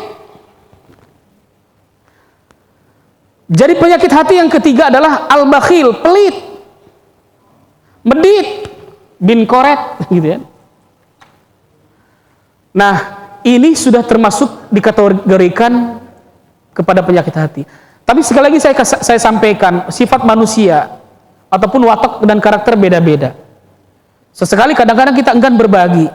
Jadi penyakit hati yang ketiga adalah al-bakhil, pelit, medit, bin koret gitu ya. Nah, ini sudah termasuk dikategorikan kepada penyakit hati. Tapi sekali lagi saya sampaikan, sifat manusia ataupun watak dan karakter beda-beda. Sesekali kadang-kadang kita enggan berbagi.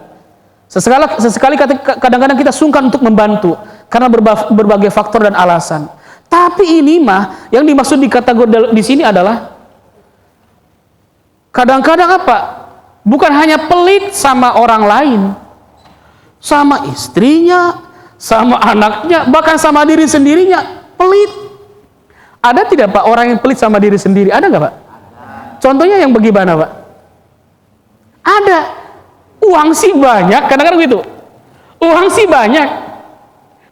Sesekali kadang-kadang kita sungkan untuk membantu karena berbagai faktor dan alasan. Tapi ini mah yang dimaksud di kategori di sini adalah kadang-kadang apa? Bukan hanya pelit sama orang lain, sama istrinya, sama anaknya, bahkan sama diri sendirinya, pelit. Ada tidak Pak orang yang pelit sama diri sendiri? Ada nggak Pak? Contohnya yang bagaimana Pak? Ada. Uang sih banyak, kadang-kadang gitu. Uang sih banyak.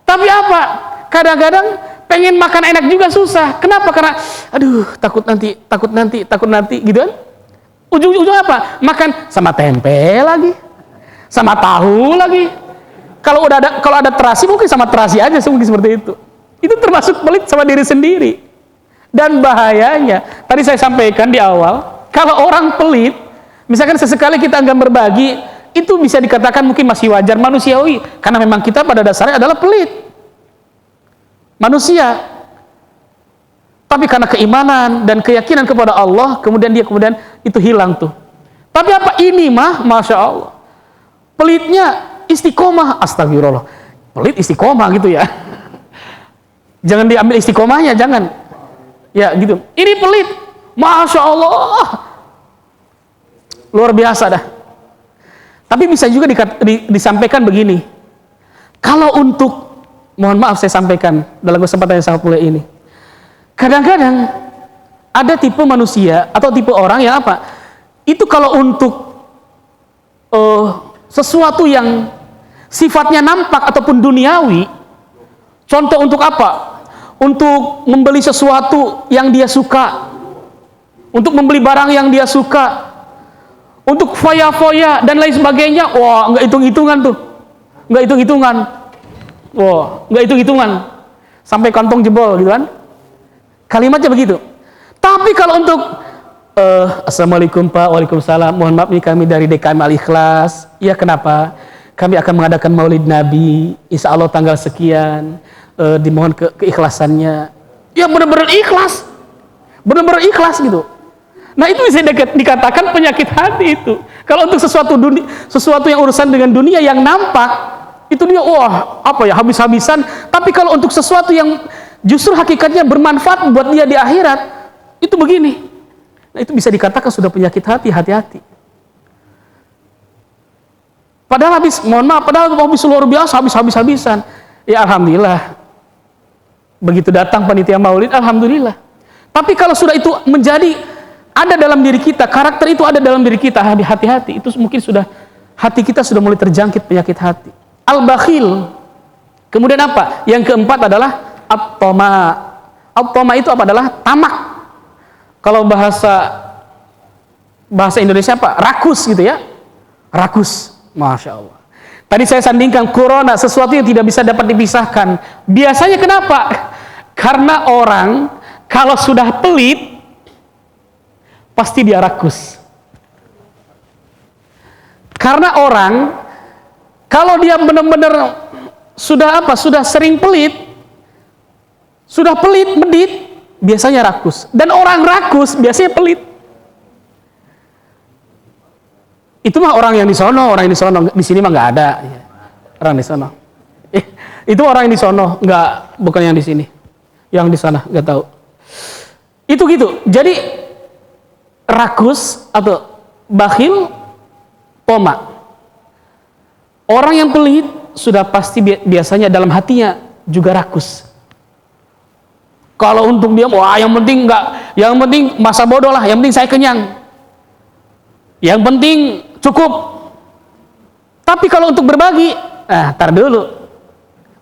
Tapi apa? Kadang-kadang pengen makan enak juga susah. Kenapa? Karena aduh, takut nanti gitu kan? Ujung-ujungnya apa? Makan sama tempe lagi. Sama tahu lagi. Kalau ada terasi mungkin sama terasi aja, mungkin seperti itu. Itu termasuk pelit sama diri sendiri. Dan bahayanya, tadi saya sampaikan di awal, kalau orang pelit, misalkan sesekali kita enggan berbagi, itu bisa dikatakan mungkin masih wajar, manusiawi, karena memang kita pada dasarnya adalah pelit manusia. Tapi karena keimanan dan keyakinan kepada Allah, kemudian itu hilang tuh. Tapi apa ini mah, masya Allah, pelitnya istiqomah. Astagfirullah, pelit istiqomah gitu ya. Jangan diambil istiqomahnya, jangan. Ya gitu. Ini pelit, masya Allah, luar biasa dah. Tapi bisa juga disampaikan begini. Kalau untuk, mohon maaf saya sampaikan dalam kesempatan yang sangat mulia ini. Kadang-kadang ada tipe manusia atau tipe orang yang apa? Itu kalau untuk sesuatu yang sifatnya nampak ataupun duniawi, contoh untuk apa? Untuk membeli sesuatu yang dia suka, untuk membeli barang yang dia suka, untuk foya-foya dan lain sebagainya. Wah, nggak hitung-hitungan tuh, nggak hitung-hitungan. Wah, nggak hitung-hitungan sampai kantong jebol gitu kan? Kalimatnya begitu. Tapi kalau untuk Assalamualaikum Pak, waalaikumsalam. Mohon maaf nih kami dari DKM Al-Ikhlas. Ya kenapa? Kami akan mengadakan Maulid Nabi, insya Allah tanggal sekian. Dimohon keikhlasannya. Ya benar-benar ikhlas, benar-benar ikhlas gitu. Nah itu bisa dikatakan penyakit hati itu. Kalau untuk sesuatu yang urusan dengan dunia yang nampak, itu dia wah apa ya habis-habisan. Tapi kalau untuk sesuatu yang justru hakikatnya bermanfaat buat dia di akhirat, itu begini. Nah itu bisa dikatakan sudah penyakit hati, hati-hati. Padahal padahal habis luar biasa, habis-habisan. Ya alhamdulillah. Begitu datang panitia maulid, alhamdulillah. Tapi kalau sudah itu menjadi ada dalam diri kita, karakter itu ada dalam diri kita, hati-hati. Itu mungkin sudah hati kita sudah mulai terjangkit penyakit hati. Al-bakhil. Kemudian apa? Yang keempat adalah at-tama. At-tama itu apa? Adalah tamak. Kalau bahasa Indonesia apa? Rakus gitu ya. Rakus. Masya Allah. Tadi saya sandingkan corona, sesuatu yang tidak bisa dapat dipisahkan. Biasanya kenapa? Karena orang kalau sudah pelit, pasti dia rakus. Karena orang kalau dia benar-benar sudah sering pelit, medit, biasanya rakus. Dan orang rakus biasanya pelit. Itu mah orang yang di sono, di sini mah nggak ada. Orang di sono. Itu orang yang di sono, bukan yang di sini. Yang di sana nggak tahu. Itu gitu. Jadi rakus atau bakhil, toma. Orang yang pelit sudah pasti biasanya dalam hatinya juga rakus. Kalau untuk dia, wah yang penting masa bodoh lah, yang penting saya kenyang. Yang penting cukup. Tapi kalau untuk berbagi, tar dulu.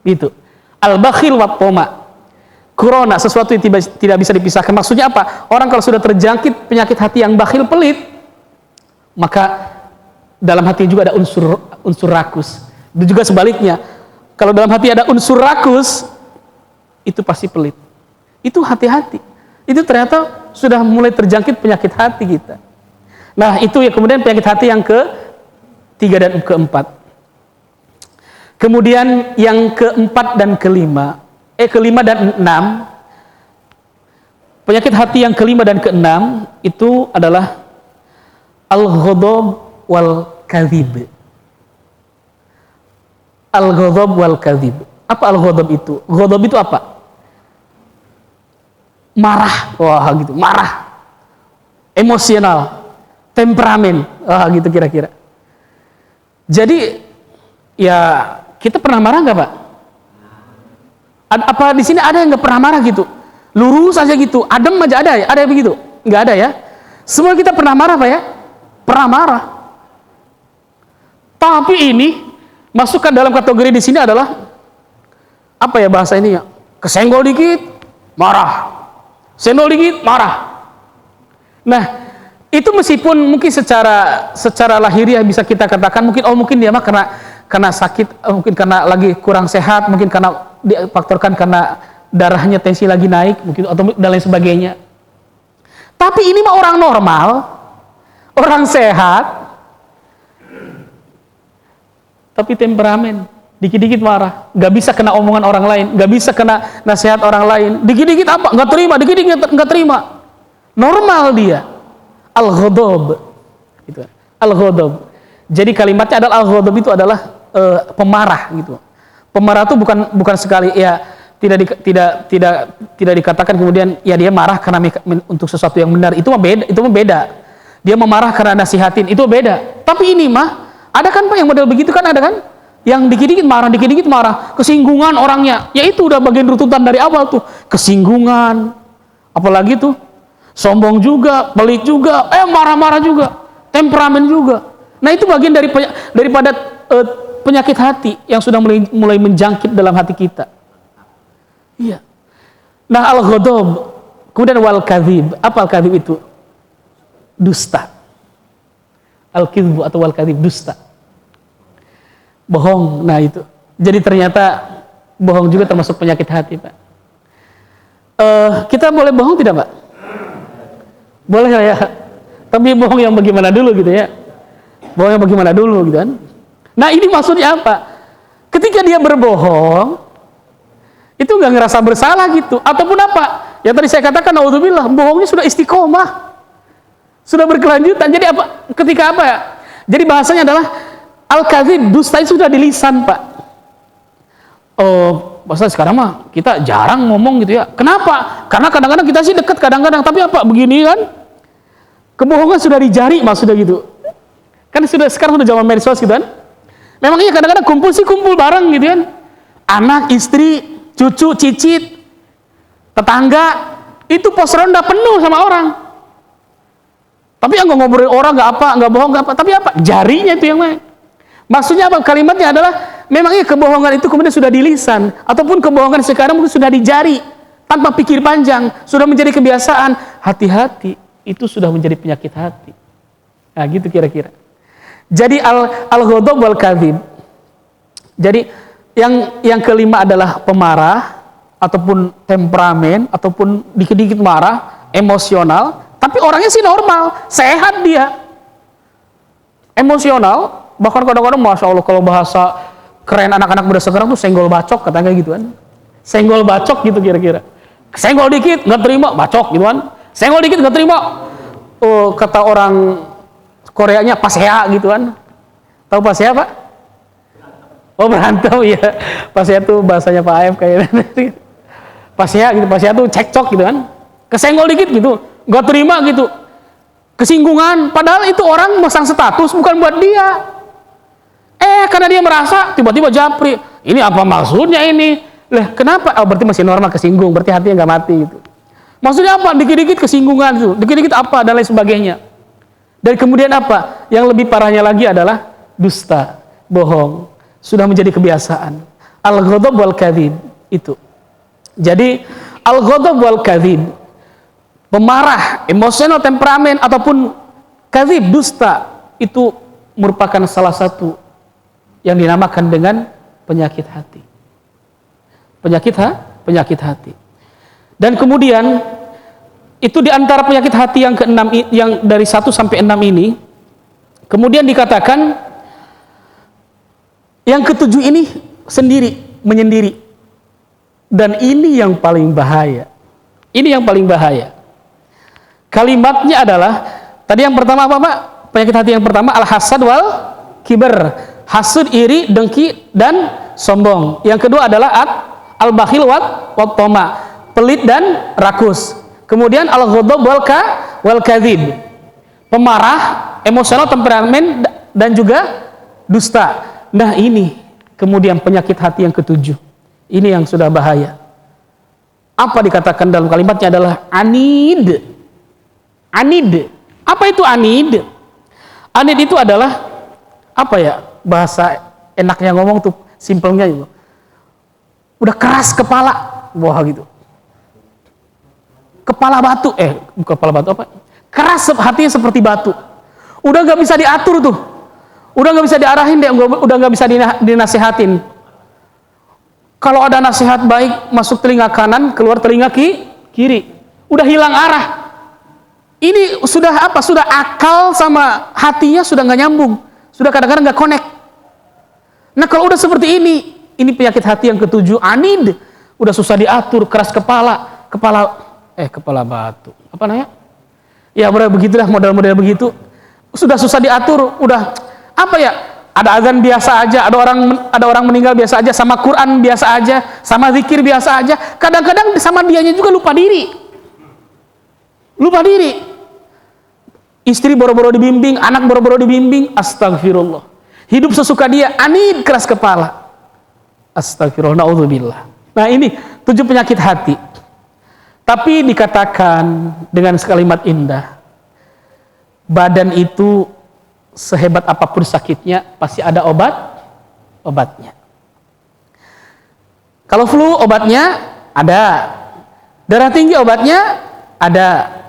Gitu. Al-bakhil wa toma. Corona, sesuatu yang tidak bisa dipisahkan. Maksudnya apa? Orang kalau sudah terjangkit penyakit hati yang bakhil pelit, maka dalam hati juga ada unsur rakus. Dan juga sebaliknya, kalau dalam hati ada unsur rakus, itu pasti pelit. Itu hati-hati. Itu ternyata sudah mulai terjangkit penyakit hati kita. Nah itu ya kemudian penyakit hati yang ke-3 dan ke-4. Kemudian yang ke-4 dan ke-5, ke-5 dan 6, penyakit hati yang ke-5 dan ke-6 itu adalah al-ghadab wal kadhib. Al-ghadab wal kadhib. Apa al-ghadab itu? Ghadab itu apa? Marah, wah gitu, marah, emosional, temperamen, gitu kira-kira. Jadi ya kita pernah marah nggak Pak? Apa di sini ada yang nggak pernah marah gitu? Lurus aja gitu, adem aja ada ya? Ada yang begitu? Nggak ada ya? Semua kita pernah marah Pak ya? Pernah marah. Tapi ini masukkan dalam kategori di sini adalah apa ya bahasa ini ya? Kesenggol dikit, marah. Senggol dikit, marah. Nah, itu meskipun mungkin secara lahiriah bisa kita katakan mungkin dia mah karena sakit, mungkin karena lagi kurang sehat, mungkin karena difaktorkan karena darahnya tensi lagi naik, mungkin atau dan lain sebagainya. Tapi ini mah orang normal, orang sehat, tapi temperamen, dikit-dikit marah, nggak bisa kena omongan orang lain, nggak bisa kena nasihat orang lain, dikit-dikit apa, nggak terima, dikit-dikit nggak terima, normal dia. Al-ghadab, gitu. Al-ghadab. Jadi kalimatnya adalah al-ghadab itu adalah pemarah, gitu. Pemarah itu bukan sekali ya tidak dikatakan kemudian ya dia marah karena untuk sesuatu yang benar, itu mah beda. Dia memarah karena nasihatin, itu beda. Tapi ini mah ada kan Pak yang model begitu kan, ada kan? Yang dikit-dikit marah, kesinggungan orangnya. Ya itu udah bagian runtutan dari awal tuh, kesinggungan. Apalagi tuh sombong juga, pelit juga, marah-marah juga, temperamen juga. Nah itu bagian daripada penyakit hati yang sudah mulai menjangkit dalam hati kita. Iya. Nah al-ghadab, kemudian wal kadhib. Apa al-kadhib itu? Dusta. Al-kidhbu atau wal kadhib, dusta. Bohong. Nah itu. Jadi ternyata bohong juga termasuk penyakit hati Pak. Kita boleh bohong tidak Pak? Boleh ya, tapi bohong yang bagaimana dulu gitu ya. Bohong yang bagaimana dulu gitu kan. Nah ini maksudnya apa? Ketika dia berbohong, itu nggak ngerasa bersalah gitu. Ataupun apa? Yang tadi saya katakan, naudzubillah, bohongnya sudah istiqomah. Sudah berkelanjutan. Jadi apa? Ketika apa ya? Jadi bahasanya adalah al-kadzib, dusta itu sudah di lisan, Pak. Oh, bahasa sekarang mah kita jarang ngomong gitu ya. Kenapa? Karena kadang-kadang kita sih dekat kadang-kadang, tapi apa? Begini kan? Kebohongan sudah di jari, maksudnya gitu. Kan sekarang sudah zaman medsos gitu kan. Memang iya kadang-kadang kumpul bareng gitu kan. Anak, istri, cucu, cicit, tetangga, itu pos ronda penuh sama orang. Tapi yang nggak ngobrol orang, nggak apa, nggak bohong, nggak apa. Tapi apa? Jarinya itu yang main. Maksudnya apa? Kalimatnya adalah memang iya kebohongan itu kemudian sudah di lisan, ataupun kebohongan sekarang mungkin sudah di jari, tanpa pikir panjang, sudah menjadi kebiasaan. Hati-hati, itu sudah menjadi penyakit hati. Nah, gitu kira-kira. Jadi al-ghadab wal kadzib. Jadi yang kelima adalah pemarah, ataupun temperamen, ataupun dikit-dikit marah, emosional, tapi orangnya sih normal, sehat dia. Emosional, bahkan kadang-kadang Masya Allah kalau bahasa keren anak-anak muda sekarang tuh senggol bacok katanya gitu kan. Senggol bacok gitu kira-kira. Senggol dikit, nggak terima, bacok gitu kan. Senggol dikit, nggak terima. Oh, kata orang Koreanya pasea gitu kan. Tahu pasea, Pak? Oh, berantem ya. Pasea tuh bahasanya Pak AF kayaknya. Pasea gitu, pasea tuh cekcok gitu kan. Kesenggol dikit gitu, nggak terima gitu. Kesinggungan, padahal itu orang masang status bukan buat dia. Karena dia merasa tiba-tiba japri. Ini apa maksudnya ini? Lah, kenapa? Oh, berarti masih normal kesinggung, berarti hatinya nggak mati gitu. Maksudnya apa? Dikit-dikit kesinggungan itu, dikit-dikit apa dan lain sebagainya. Dan kemudian apa? Yang lebih parahnya lagi adalah dusta, bohong. Sudah menjadi kebiasaan. Al-ghadab wal kadzib itu. Jadi al-ghadab wal kadzib, pemarah, emosional, temperamen ataupun kadzib, dusta, itu merupakan salah satu yang dinamakan dengan penyakit hati. Penyakit hati. Dan kemudian itu di antara penyakit hati yang keenam, yang dari 1 sampai 6 ini, kemudian dikatakan yang ketujuh ini menyendiri. Dan ini yang paling bahaya. Ini yang paling bahaya. Kalimatnya adalah, tadi yang pertama apa, Pak? Penyakit hati yang pertama al-hasad wal kibar. Hasud, iri, dengki, dan sombong. Yang kedua adalah al-bakhil wat toma, pelit dan rakus. Kemudian al-ghadab wal kadzib, pemarah, emosional, temperamen, dan juga dusta. Nah, ini kemudian penyakit hati yang ketujuh. Ini yang sudah bahaya. Apa dikatakan dalam kalimatnya adalah anid. Anid. Apa itu anid? Anid itu adalah apa ya? Bahasa enaknya ngomong tuh, simpelnya itu. Udah keras kepala, wah gitu. Kepala batu, kepala batu apa? Keras hatinya seperti batu. Udah nggak bisa diatur tuh. Udah nggak bisa diarahin deh, udah nggak bisa dinasihatin. Kalau ada nasihat baik masuk telinga kanan, keluar telinga kiri. Udah hilang arah. Ini sudah apa? Sudah akal sama hatinya sudah nggak nyambung. Sudah kadang-kadang nggak connect. Nah, kalau udah seperti ini penyakit hati yang ketujuh, anid. Udah susah diatur, keras kepala batu. Apa namanya? Ya, begitulah model-model begitu. Sudah susah diatur, udah apa ya? Ada azan biasa aja, ada orang meninggal biasa aja, sama Quran biasa aja, sama zikir biasa aja. Kadang-kadang sama dianya juga lupa diri. Istri boro-boro dibimbing, anak boro-boro dibimbing, astagfirullah. Hidup sesuka dia, anid, keras kepala. Astagfirullah, na'udzubillah. Nah, ini 7 penyakit hati. Tapi dikatakan dengan sekalimat indah, badan itu sehebat apapun sakitnya pasti ada obatnya. Kalau flu obatnya ada, darah tinggi obatnya ada,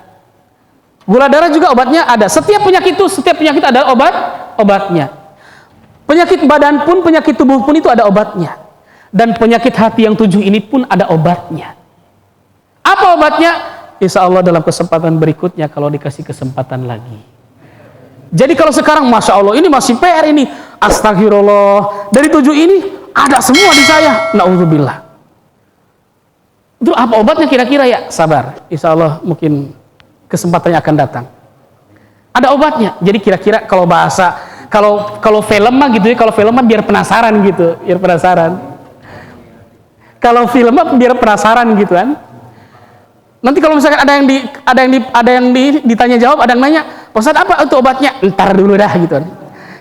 gula darah juga obatnya ada. Setiap penyakit ada obatnya. Penyakit badan pun, penyakit tubuh pun itu ada obatnya. Dan penyakit hati yang 7 ini pun ada obatnya. Apa obatnya? Insya Allah dalam kesempatan berikutnya kalau dikasih kesempatan lagi. Jadi kalau sekarang Masya Allah ini masih PR ini, astagfirullah, dari 7 ini ada semua di saya, na'udzubillah. Itu apa obatnya kira-kira ya? Sabar, insya Allah mungkin kesempatannya akan datang. Ada obatnya. Jadi kira-kira kalau bahasa, kalau film mah gitu ya, kalau film mah biar penasaran gitu, biar penasaran. Kalau film mah biar penasaran gitu kan. Nanti kalau misalkan ada yang ditanya jawab, ada yang nanya, Ustaz apa itu obatnya? Ntar dulu dah gitu kan.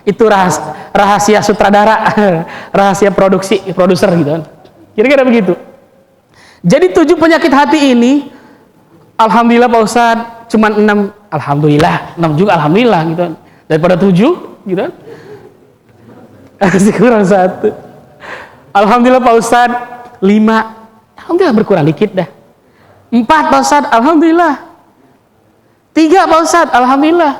Itu rahasia sutradara, rahasia produser gitu kan. Kira-kira begitu. Jadi 7 penyakit hati ini, alhamdulillah Pak Ustaz, cuma 6, alhamdulillah, 6 juga alhamdulillah gitu kan. Daripada 7 gitu kan. Kurang 1. Alhamdulillah Pak Ustaz, 5. Alhamdulillah berkurang dikit dah. 4 Pak Ustaz, alhamdulillah. 3 Pak Ustaz, alhamdulillah.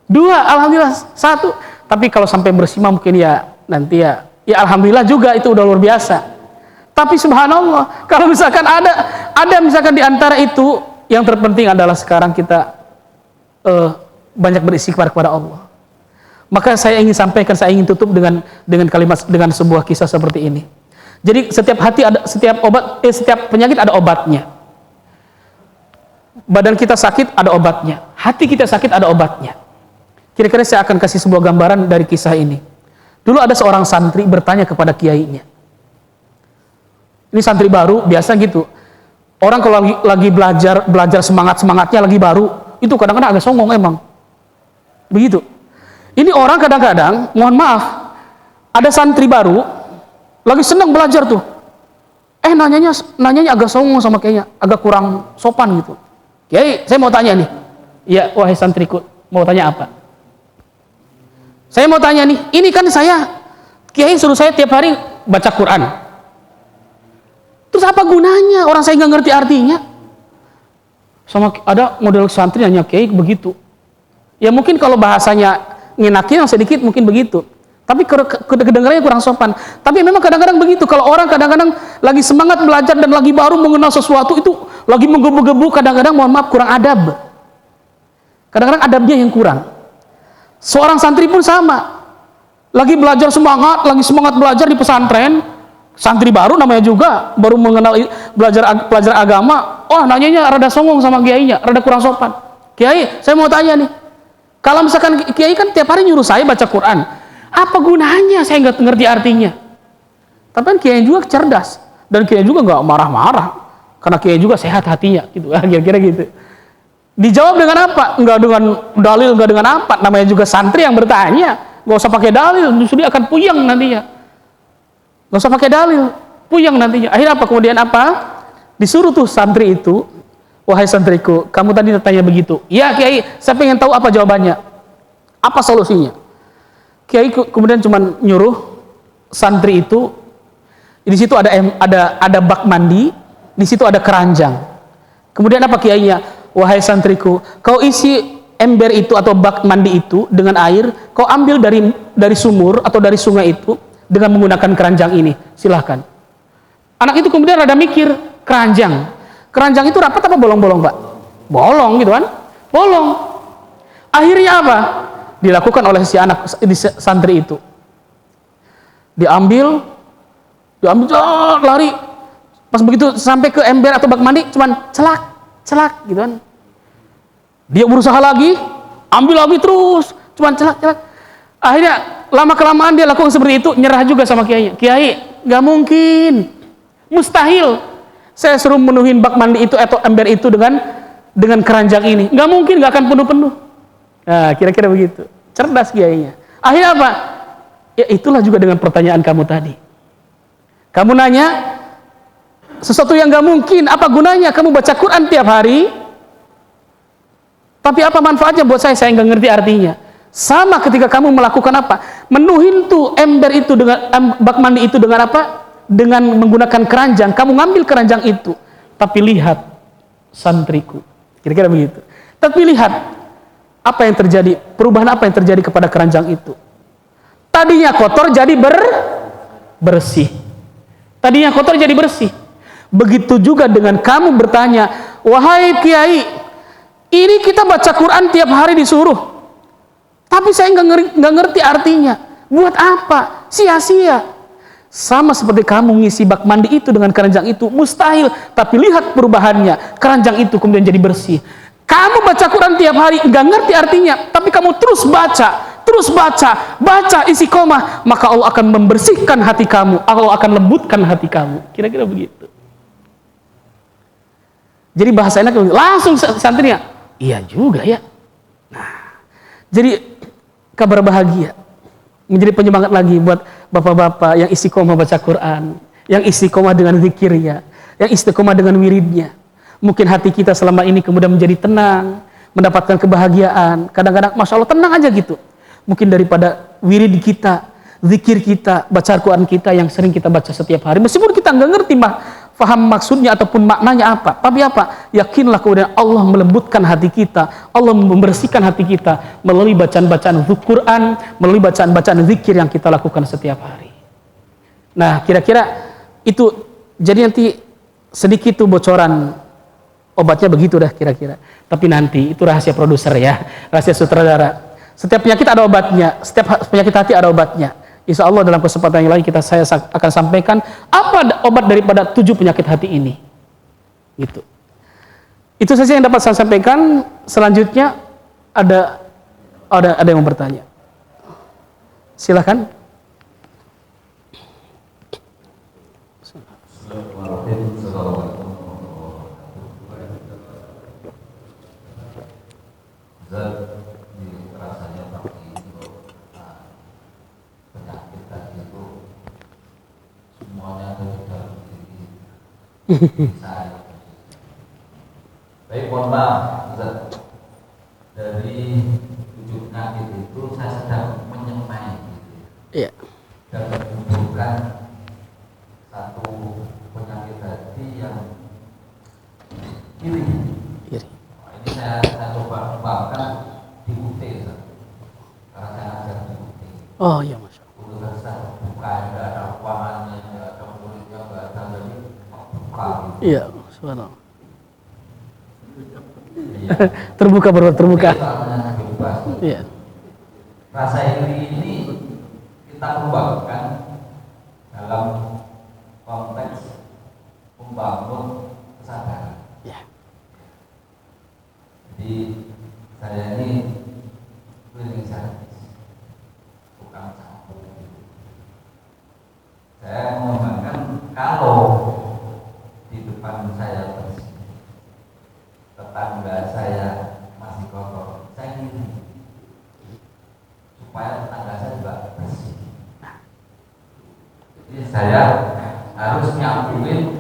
2 alhamdulillah. 1. Tapi kalau sampai bersih mungkin ya nanti ya alhamdulillah juga, itu udah luar biasa. Tapi subhanallah, kalau misalkan ada misalkan di antara itu, yang terpenting adalah sekarang kita banyak beristighfar kepada Allah. Maka saya ingin sampaikan, saya ingin tutup dengan kalimat, dengan sebuah kisah seperti ini. Jadi setiap penyakit ada obatnya. Badan kita sakit ada obatnya, hati kita sakit ada obatnya. Kira-kira saya akan kasih sebuah gambaran dari kisah ini. Dulu ada seorang santri bertanya kepada kiainya. Ini santri baru, biasa gitu. Orang kalau lagi belajar semangatnya lagi baru, itu kadang-kadang agak songong emang. Begitu. Ini orang kadang-kadang, mohon maaf, ada santri baru lagi senang belajar tuh. Nanyanya agak songong sama kayaknya, agak kurang sopan gitu. Kiai, saya mau tanya nih. Ya, wahai santriku, mau tanya apa? Saya mau tanya nih, ini kan Kiai suruh saya tiap hari baca Quran. Terus apa gunanya? Orang saya nggak ngerti artinya. Sama ada model santri nanya Kiai begitu. Ya mungkin kalau bahasanya ngenakin yang sedikit mungkin begitu. Tapi kedengarannya kurang sopan. Tapi memang kadang-kadang begitu. Kalau orang kadang-kadang lagi semangat belajar dan lagi baru mengenal sesuatu, itu lagi menggebu-gebu, kadang-kadang mohon maaf kurang adab. Kadang-kadang adabnya yang kurang. Seorang santri pun sama. Lagi belajar lagi semangat belajar di pesantren. Santri baru namanya juga, baru mengenal pelajar agama. Oh, nanyanya rada songong sama kiainya, rada kurang sopan. Kiai, saya mau tanya nih. Kalau misalkan kiai kan tiap hari nyuruh saya baca Quran, apa gunanya? Saya nggak ngerti artinya. Tapi kan kiai juga cerdas, dan kiai juga nggak marah-marah, karena kiai juga sehat hatinya, gitu. Kira-kira gitu. Dijawab dengan apa? Nggak dengan dalil, nggak dengan apa. Namanya juga santri yang bertanya, nggak usah pakai dalil, justru dia akan puyeng nantinya. Nggak usah pakai dalil, puyeng nantinya. Akhirnya apa? Kemudian apa? Disuruh tuh santri itu, wahai santriku, kamu tadi tanya begitu. Ya Kiai, saya pengen tahu apa jawabannya, apa solusinya. Kiai kemudian cuma nyuruh santri itu, di situ ada bak mandi, di situ ada keranjang. Kemudian apa kiainya? Wahai santriku, kau isi ember itu atau bak mandi itu dengan air, kau ambil dari sumur atau dari sungai itu dengan menggunakan keranjang ini. Silahkan. Anak itu kemudian rada mikir, keranjang itu rapat apa bolong-bolong, Pak? Bolong gitu kan? Bolong. Akhirnya apa? Dilakukan oleh si santri itu. Diambil lari. Pas begitu sampai ke ember atau bak mandi, cuman celak gitu kan. Dia berusaha lagi, ambil lagi terus, cuman celak. Akhirnya lama-kelamaan dia lakukan seperti itu, nyerah juga sama kiainya. Kiai, nggak mungkin, mustahil saya suruh menuhin bak mandi itu atau ember itu dengan keranjang ini. Nggak mungkin, nggak akan penuh-penuh. Nah, kira-kira begitu. Cerdas kiainya. Akhirnya apa? Ya itulah juga dengan pertanyaan kamu tadi. Kamu nanya sesuatu yang nggak mungkin, apa gunanya kamu baca Quran tiap hari? Tapi apa manfaatnya buat saya? Saya nggak ngerti artinya. Sama ketika kamu melakukan apa? Menuhin tuh ember itu dengan bak mandi itu dengan apa? Dengan menggunakan keranjang. Kamu ngambil keranjang itu. Tapi lihat santriku. Kira-kira begitu. Tapi lihat apa yang terjadi, perubahan apa yang terjadi kepada keranjang itu. Tadinya kotor jadi bersih. Tadinya kotor jadi bersih. Begitu juga dengan kamu bertanya, wahai kiai, ini kita baca Quran tiap hari disuruh. Tapi saya nggak ngerti artinya. Buat apa? Sia-sia. Sama seperti kamu ngisi bak mandi itu dengan keranjang itu, mustahil. Tapi lihat perubahannya. Keranjang itu kemudian jadi bersih. Kamu baca Quran tiap hari, nggak ngerti artinya, tapi kamu terus baca istiqomah, maka Allah akan membersihkan hati kamu, Allah akan lembutkan hati kamu. Kira-kira begitu. Jadi bahasa enak langsung santrinya, iya juga ya. Nah, jadi kabar bahagia, menjadi penyemangat lagi buat bapak-bapak yang istiqomah baca Quran, yang istiqomah dengan zikirnya, yang istiqomah dengan wiridnya. Mungkin hati kita selama ini kemudian menjadi tenang, mendapatkan kebahagiaan. Kadang-kadang Masya Allah tenang aja gitu. Mungkin daripada wirid kita, zikir kita, baca Al-Quran kita yang sering kita baca setiap hari. Meskipun kita nggak ngerti paham maksudnya ataupun maknanya apa. Tapi apa? Yakinlah kemudian Allah melembutkan hati kita, Allah membersihkan hati kita melalui bacaan-bacaan Al-Quran, melalui bacaan-bacaan zikir yang kita lakukan setiap hari. Nah, kira-kira itu jadi nanti sedikit tuh bocoran obatnya begitu dah kira-kira. Tapi nanti itu rahasia produser ya, rahasia sutradara. Setiap penyakit ada obatnya, setiap penyakit hati ada obatnya. Insya Allah dalam kesempatan yang lain saya akan sampaikan apa obat daripada 7 penyakit hati ini. Gitu. Itu saja yang dapat saya sampaikan. Selanjutnya ada yang mau bertanya. Silakan. Baik, mohon maaf, Ustaz. Dari 7 penyakit itu saya sedang menyemai. Iya. Dan mengumpulkan satu penyakit hati yang iri. Ini saya coba kembangkan di UT, Ustaz. Karena saya ngajar di UT. Oh iya, Masya Allah. Untuk saya buka, nggak ada ruangannya, nggak ada muridnya, nggak ada, jadi buka. Iya, subhanallah. Terbuka bro, terbuka. Iya. Rasa iri ini kita kembangkan dalam konteks membangun kesadaran. Iya. Jadi saya ini cleaning service, tukang sapu. Saya mengembangkan kalau di depan saya bersih, tetangga saya masih kotor, saya iri supaya tetangga saya juga bersih. Jadi saya harus nyambungin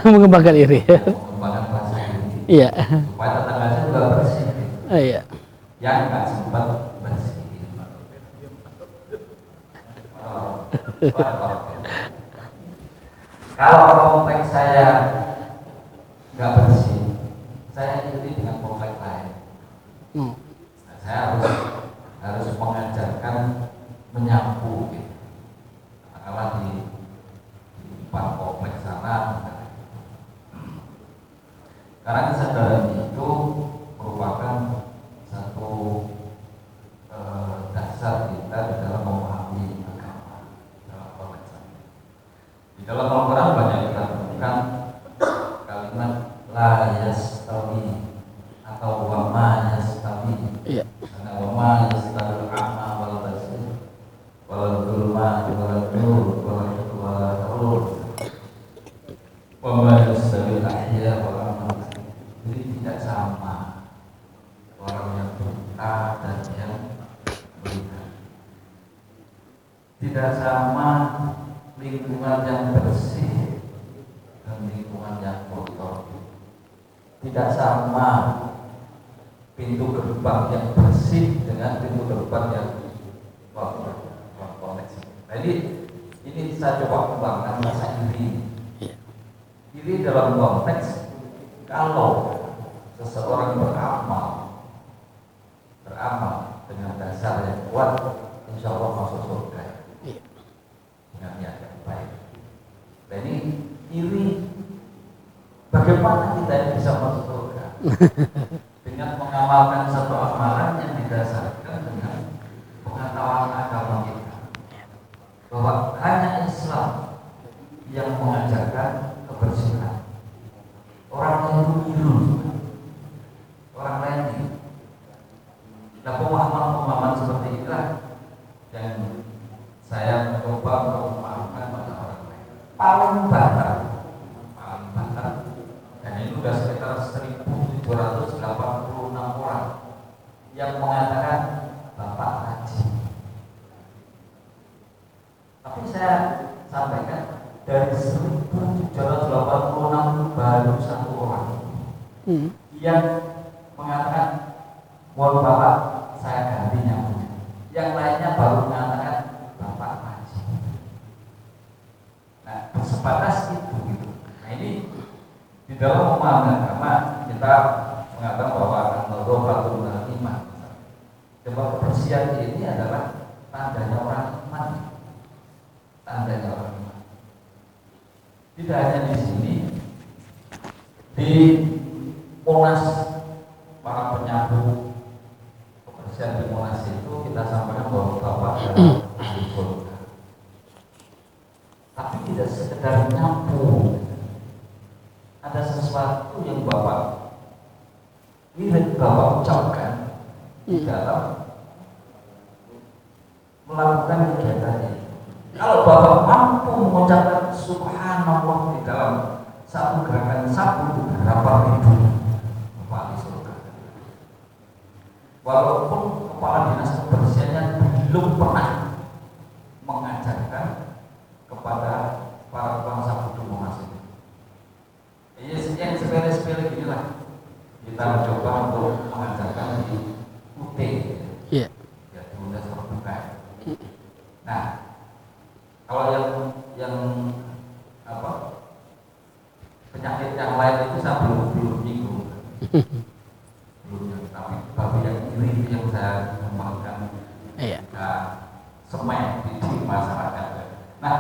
mengembangkan iri. mengembangkan rasa iri. Iya. Supaya tetangga saya juga bersih. Iya. Yang nggak sempat bersih. Kalau kompleks saya nggak bersih, saya iri dengan kompleks lain. Nah, saya harus mengajarkan menyapu, gitu. Kalau di depan kompleks sana, karena kesadaran itu merupakan satu dasar kita di dalam memahami agama dalam konteks ini. Di dalam Al-Quran banyak kita temukan kalimat la yastawi atau wa ma yastawi. Iya. Karena wa ma yastawi al-a'ma wal basir wal dhulma wal nur wal nur wa ma yastawi al-ahya wal amwat. Jadi tidak sama orang yang buta dan yang melihat. Tidak sama lingkungan yang bersih dan lingkungan yang kotor. Tidak sama pintu gerbang yang bersih dengan pintu gerbang yang kotor. Jadi ini saya coba kembangkan rasa iri. Iri dalam konteks kalau seseorang beramal dengan dasar yang kuat, insya Allah masuk surga. Dengan niat yang baik. Nah ini iri, bagaimana kita bisa masuk surga? Dengan mengamalkan satu amalan yang didasarkan dengan pengetahuan agama kita, bahwa hanya Islam yang mengajarkan kebersihan. Orang yang itu biru, orang yang mengatakan Bapak Haji. Tapi saya sampaikan dari 1.786 baru satu orang yang mengatakan mohon Bapak saya ganti nyambung. Yang lainnya baru mengatakan Bapak Haji. Nah, bersebatas itu gitu. Nah ini di dalam memahami agama kita mengatakan bahwa an-nadhafatul iman. Sebab kebersihan ini adalah tandanya orang iman. Tandanya orang iman. Tidak hanya di sini, di Monas para penyapu kebersihan di Monas itu kita sampaikan bahwa Bapak adalah ahli surga. Tapi tidak sekedar nyapu. Ada sesuatu yang Bapak ucapkan di dalam melakukan kegiatan ini. Kalau Bapak mampu mengucapkan subhanallah di dalam satu gerakan sapu itu berapa ribu Bapak di surga. Walaupun kepala dinas kebersihannya belum pernah mengajarkan kepada para tukang sapu di Monas ini. Yang sepele-sepele inilah kita mencoba untuk mengajarkan di UT, ya di Universitas Terbuka. Nah, kalau yang penyakit yang lain itu saya belum nyinggung, tapi yang ini yang saya kembangkan semen di masyarakat. Nah,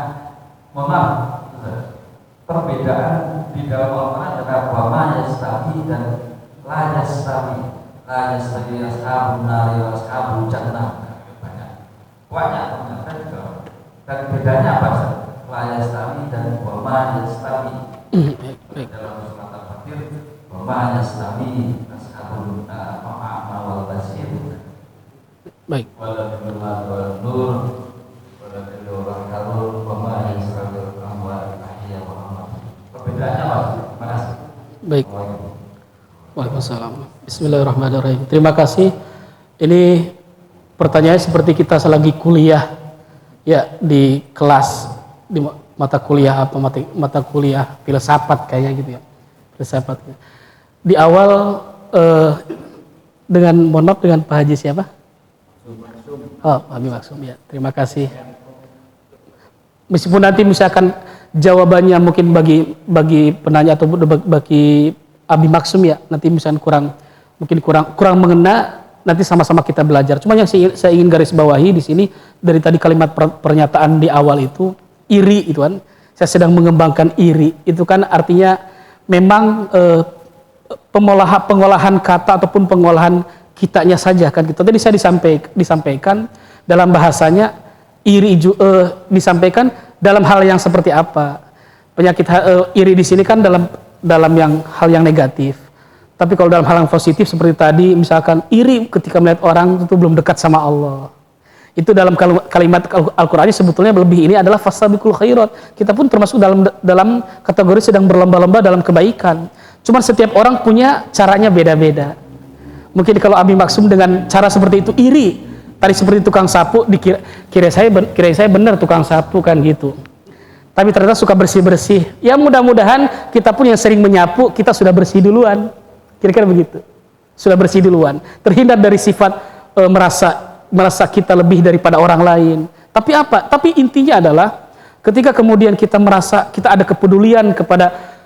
mohon maaf, perbedaan di dalam Al-Quran adalah wama yastawi dan la yastawi ashabun nari wa ashabul jannah. Banyak ternyata juga. Dan bedanya apa? La yastawi dan wama yastawi. Dalam surat Al-Fatir wama yastawi ashabul a'ma wal basir. Baik. Wala billahi wal nur wala billahi harul wama yastawi al-amwal ahya wa amwat. Perbedaannya apa? Terima kasih. Baik. Waalaikumsalam. Bismillahirrahmanirrahim. Terima kasih. Ini pertanyaannya seperti kita selagi kuliah ya di kelas di mata kuliah apa mata kuliah filsafat kayaknya gitu ya. Filsafat. Di awal dengan monop dengan Pak Haji siapa? Oh, Pak Abi Maksum ya. Terima kasih. Meskipun nanti misalkan jawabannya mungkin bagi penanya atau bagi Abi Maksum ya, nanti misalkan kurang mengena, nanti sama-sama kita belajar. Cuma yang saya ingin garis bawahi di sini dari tadi kalimat pernyataan di awal itu iri itu kan. Saya sedang mengembangkan iri. Itu kan artinya memang pengolahan kata ataupun pengolahan kitanya saja kan gitu. Tadi saya disampaikan dalam bahasanya iri disampaikan dalam hal yang seperti apa. Penyakit iri di sini kan dalam hal yang negatif. Tapi kalau dalam hal yang positif seperti tadi misalkan iri ketika melihat orang itu belum dekat sama Allah. Itu dalam kalimat Al-Qur'annya sebetulnya lebih ini adalah fasabiqul khairat. Kita pun termasuk dalam kategori sedang berlomba-lomba dalam kebaikan. Cuman setiap orang punya caranya beda-beda. Mungkin kalau Abi Maksum dengan cara seperti itu iri. Tadi seperti tukang sapu kira saya benar tukang sapu kan gitu. Tapi ternyata suka bersih-bersih. Ya mudah-mudahan kita pun yang sering menyapu kita sudah bersih duluan. Kira-kira begitu. Sudah bersih duluan. Terhindar dari sifat merasa kita lebih daripada orang lain. Tapi apa? Tapi intinya adalah ketika kemudian kita merasa kita ada kepedulian kepada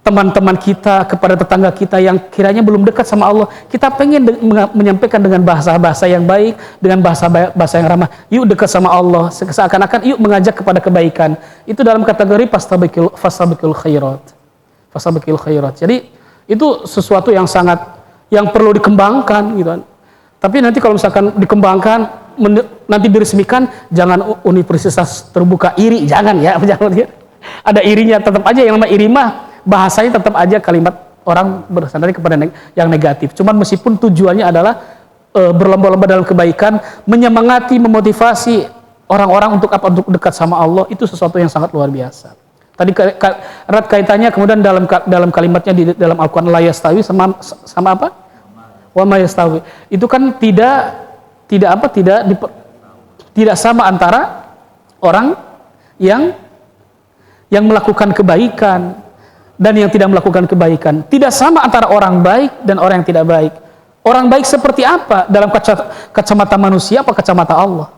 teman-teman kita, kepada tetangga kita yang kiranya belum dekat sama Allah, kita pengen menyampaikan dengan bahasa-bahasa yang baik, dengan bahasa yang ramah. Yuk dekat sama Allah, seakan-akan yuk mengajak kepada kebaikan. Itu dalam kategori fastabiqul khairat. Fastabiqul khairat. Jadi itu sesuatu yang perlu dikembangkan gitu kan. Tapi nanti kalau misalkan dikembangkan nanti diresmikan, jangan Universitas Terbuka iri, jangan ya. Ada irinya, tetap aja yang nama iri mah bahasanya tetap aja kalimat orang bersandar kepada yang negatif. Cuman meskipun tujuannya adalah berlomba-lomba dalam kebaikan, menyemangati, memotivasi orang-orang untuk dekat sama Allah, itu sesuatu yang sangat luar biasa. Tadi erat kaitannya kemudian dalam kalimatnya di dalam Al-Qur'an la yastawi sama apa? Wa ma yastawi. Itu kan tidak sama antara orang yang melakukan kebaikan dan yang tidak melakukan kebaikan. Tidak sama antara orang baik dan orang yang tidak baik. Orang baik seperti apa dalam kacamata manusia apa kacamata Allah?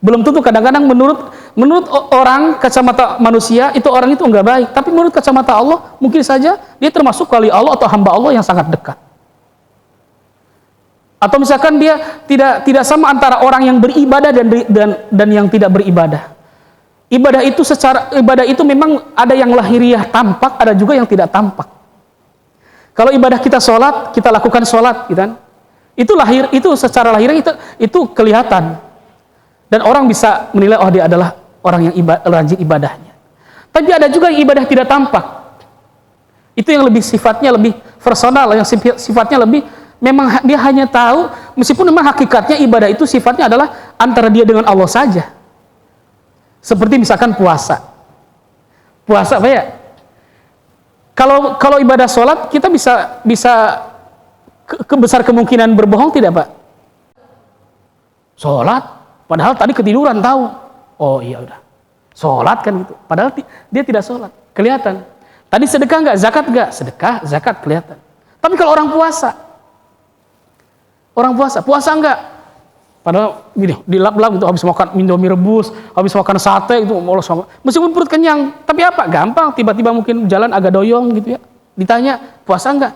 Belum tentu, kadang-kadang menurut orang kacamata manusia itu orang itu enggak baik, tapi menurut kacamata Allah mungkin saja dia termasuk wali Allah atau hamba Allah yang sangat dekat. Atau misalkan dia tidak sama antara orang yang beribadah dan yang tidak beribadah. Ibadah itu memang ada yang lahiriah tampak, ada juga yang tidak tampak. Kalau ibadah kita sholat, kita lakukan sholat, gitu kan? Itu secara lahiriah itu kelihatan. Dan orang bisa menilai, oh dia adalah orang yang rajin ibadahnya. Tapi ada juga yang ibadah tidak tampak. Itu yang sifatnya lebih personal, yang sifatnya lebih, memang dia hanya tahu, meskipun memang hakikatnya ibadah itu sifatnya adalah antara dia dengan Allah saja. Seperti misalkan puasa. Puasa apa ya? Kalau ibadah sholat, kita bisa besar kemungkinan berbohong tidak Pak? Sholat, padahal tadi ketiduran tahu. Oh iya udah. Sholat kan gitu. Padahal dia tidak sholat. Kelihatan. Tadi sedekah enggak? Zakat enggak? Sedekah, zakat kelihatan. Tapi kalau orang puasa enggak? Padahal gini, dilap-lap gitu, habis makan Indomie rebus, habis makan sate itu, meskipun perut kenyang, tapi apa? Gampang, tiba-tiba mungkin jalan agak doyong gitu ya. Ditanya, puasa enggak?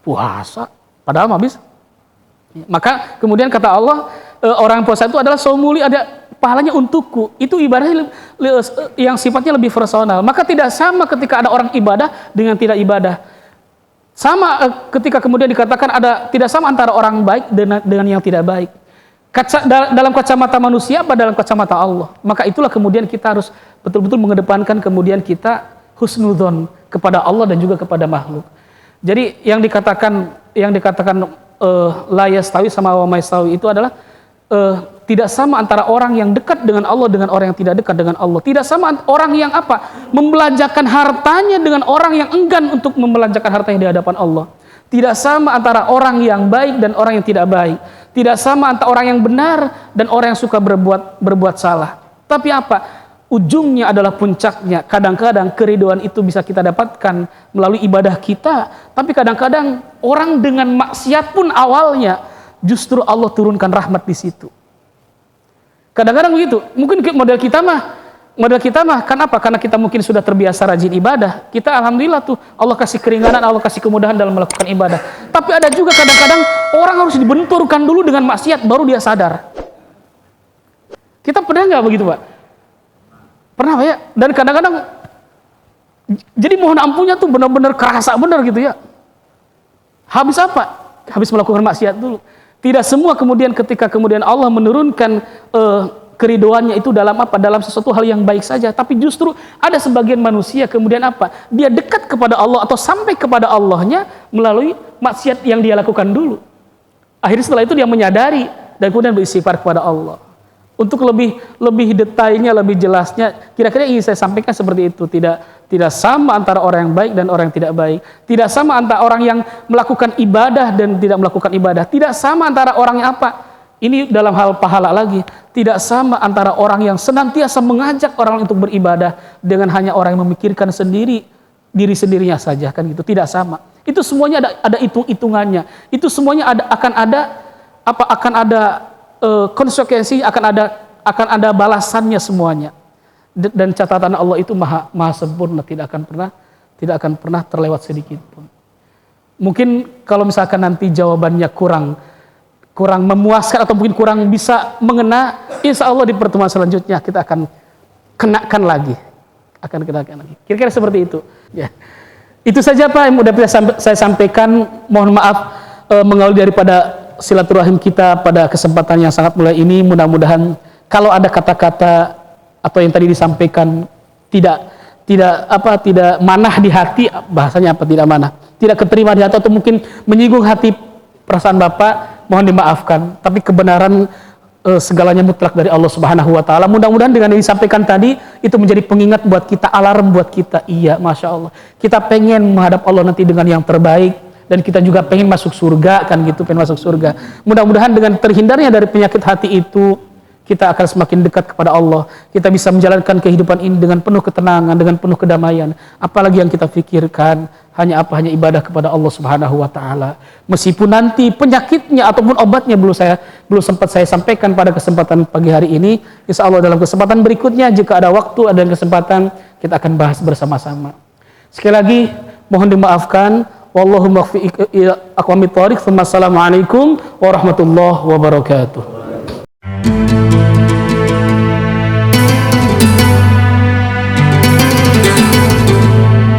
Puasa. Padahal habis. Maka kemudian kata Allah, orang puasa itu adalah somuli, ada pahalanya untukku. Itu ibadah yang sifatnya lebih personal. Maka tidak sama ketika ada orang ibadah dengan tidak ibadah. Sama ketika kemudian dikatakan tidak sama antara orang baik dengan yang tidak baik. Dalam kacamata manusia apa dalam kacamata Allah. Maka itulah kemudian kita harus betul-betul mengedepankan kemudian kita husnudzon kepada Allah dan juga kepada makhluk. Jadi yang dikatakan la yastawi sama wa ma yastawi itu adalah tidak sama antara orang yang dekat dengan Allah dengan orang yang tidak dekat dengan Allah. Tidak sama orang yang membelanjakan hartanya dengan orang yang enggan untuk membelanjakan hartanya di hadapan Allah. Tidak sama antara orang yang baik dan orang yang tidak baik. Tidak sama antara orang yang benar dan orang yang suka berbuat salah. Tapi ujungnya adalah puncaknya. Kadang-kadang keriduan itu bisa kita dapatkan melalui ibadah kita. Tapi kadang-kadang orang dengan maksiat pun awalnya justru Allah turunkan rahmat di situ. Kadang-kadang begitu. Mungkin model kita mah kan karena kita mungkin sudah terbiasa rajin ibadah. Kita alhamdulillah tuh Allah kasih keringanan, Allah kasih kemudahan dalam melakukan ibadah. Tapi ada juga kadang-kadang orang harus dibenturkan dulu dengan maksiat baru dia sadar. Kita pernah nggak begitu Pak? Pernah Pak ya? Dan kadang-kadang jadi mohon ampunnya tuh benar-benar kerasa benar gitu ya. Habis apa? Habis melakukan maksiat dulu. Tidak semua kemudian ketika kemudian Allah menurunkan keridoannya itu dalam sesuatu hal yang baik saja, tapi justru ada sebagian manusia kemudian dia dekat kepada Allah atau sampai kepada Allahnya melalui maksiat yang dia lakukan dulu. Akhirnya setelah itu dia menyadari dan kemudian beristighfar kepada Allah. Untuk lebih detailnya, lebih jelasnya, kira-kira ingin saya sampaikan seperti itu. Tidak sama antara orang yang baik dan orang yang tidak baik. Tidak sama antara orang yang melakukan ibadah dan tidak melakukan ibadah. Tidak sama antara orang yang ini dalam hal pahala lagi. Tidak sama antara orang yang senantiasa mengajak orang untuk beribadah dengan hanya orang yang memikirkan diri sendirinya saja, kan gitu. Tidak sama. Itu semuanya ada hitung-hitungannya. Itu semuanya akan ada konsekuensi, akan ada balasannya semuanya. Dan catatan Allah itu maha sempurna, tidak akan pernah terlewat sedikit pun. Mungkin kalau misalkan nanti jawabannya kurang memuaskan atau mungkin kurang bisa mengena, insya Allah di pertemuan selanjutnya kita akan kenakan lagi. Kira-kira seperti itu. Ya. Itu saja Pak yang sudah saya sampaikan. Mohon maaf mengawali daripada silaturahim kita pada kesempatan yang sangat mulia ini. Mudah-mudahan kalau ada kata-kata atau yang tadi disampaikan tidak manah di hati, bahasanya tidak manah, tidak keterima di hati atau mungkin menyinggung hati perasaan Bapak, mohon dimaafkan. Tapi kebenaran segalanya mutlak dari Allah Subhanahu wa taala. Mudah-mudahan dengan yang disampaikan tadi itu menjadi pengingat buat kita, alarm buat kita. Iya, Masya Allah. Kita pengen menghadap Allah nanti dengan yang terbaik, dan kita juga pengen masuk surga kan gitu, pengen masuk surga. Mudah-mudahan dengan terhindarnya dari penyakit hati itu, kita akan semakin dekat kepada Allah. Kita bisa menjalankan kehidupan ini dengan penuh ketenangan, dengan penuh kedamaian. Apalagi yang kita pikirkan hanya ibadah kepada Allah Subhanahu wa taala. Meskipun nanti penyakitnya ataupun obatnya belum sempat saya sampaikan pada kesempatan pagi hari ini, insya Allah dalam kesempatan berikutnya jika ada waktu, ada kesempatan, kita akan bahas bersama-sama. Sekali lagi mohon dimaafkan. Wallahu muwaffiq ila aqwamit thoriq. Wassalamualaikum warahmatullahi wabarakatuh.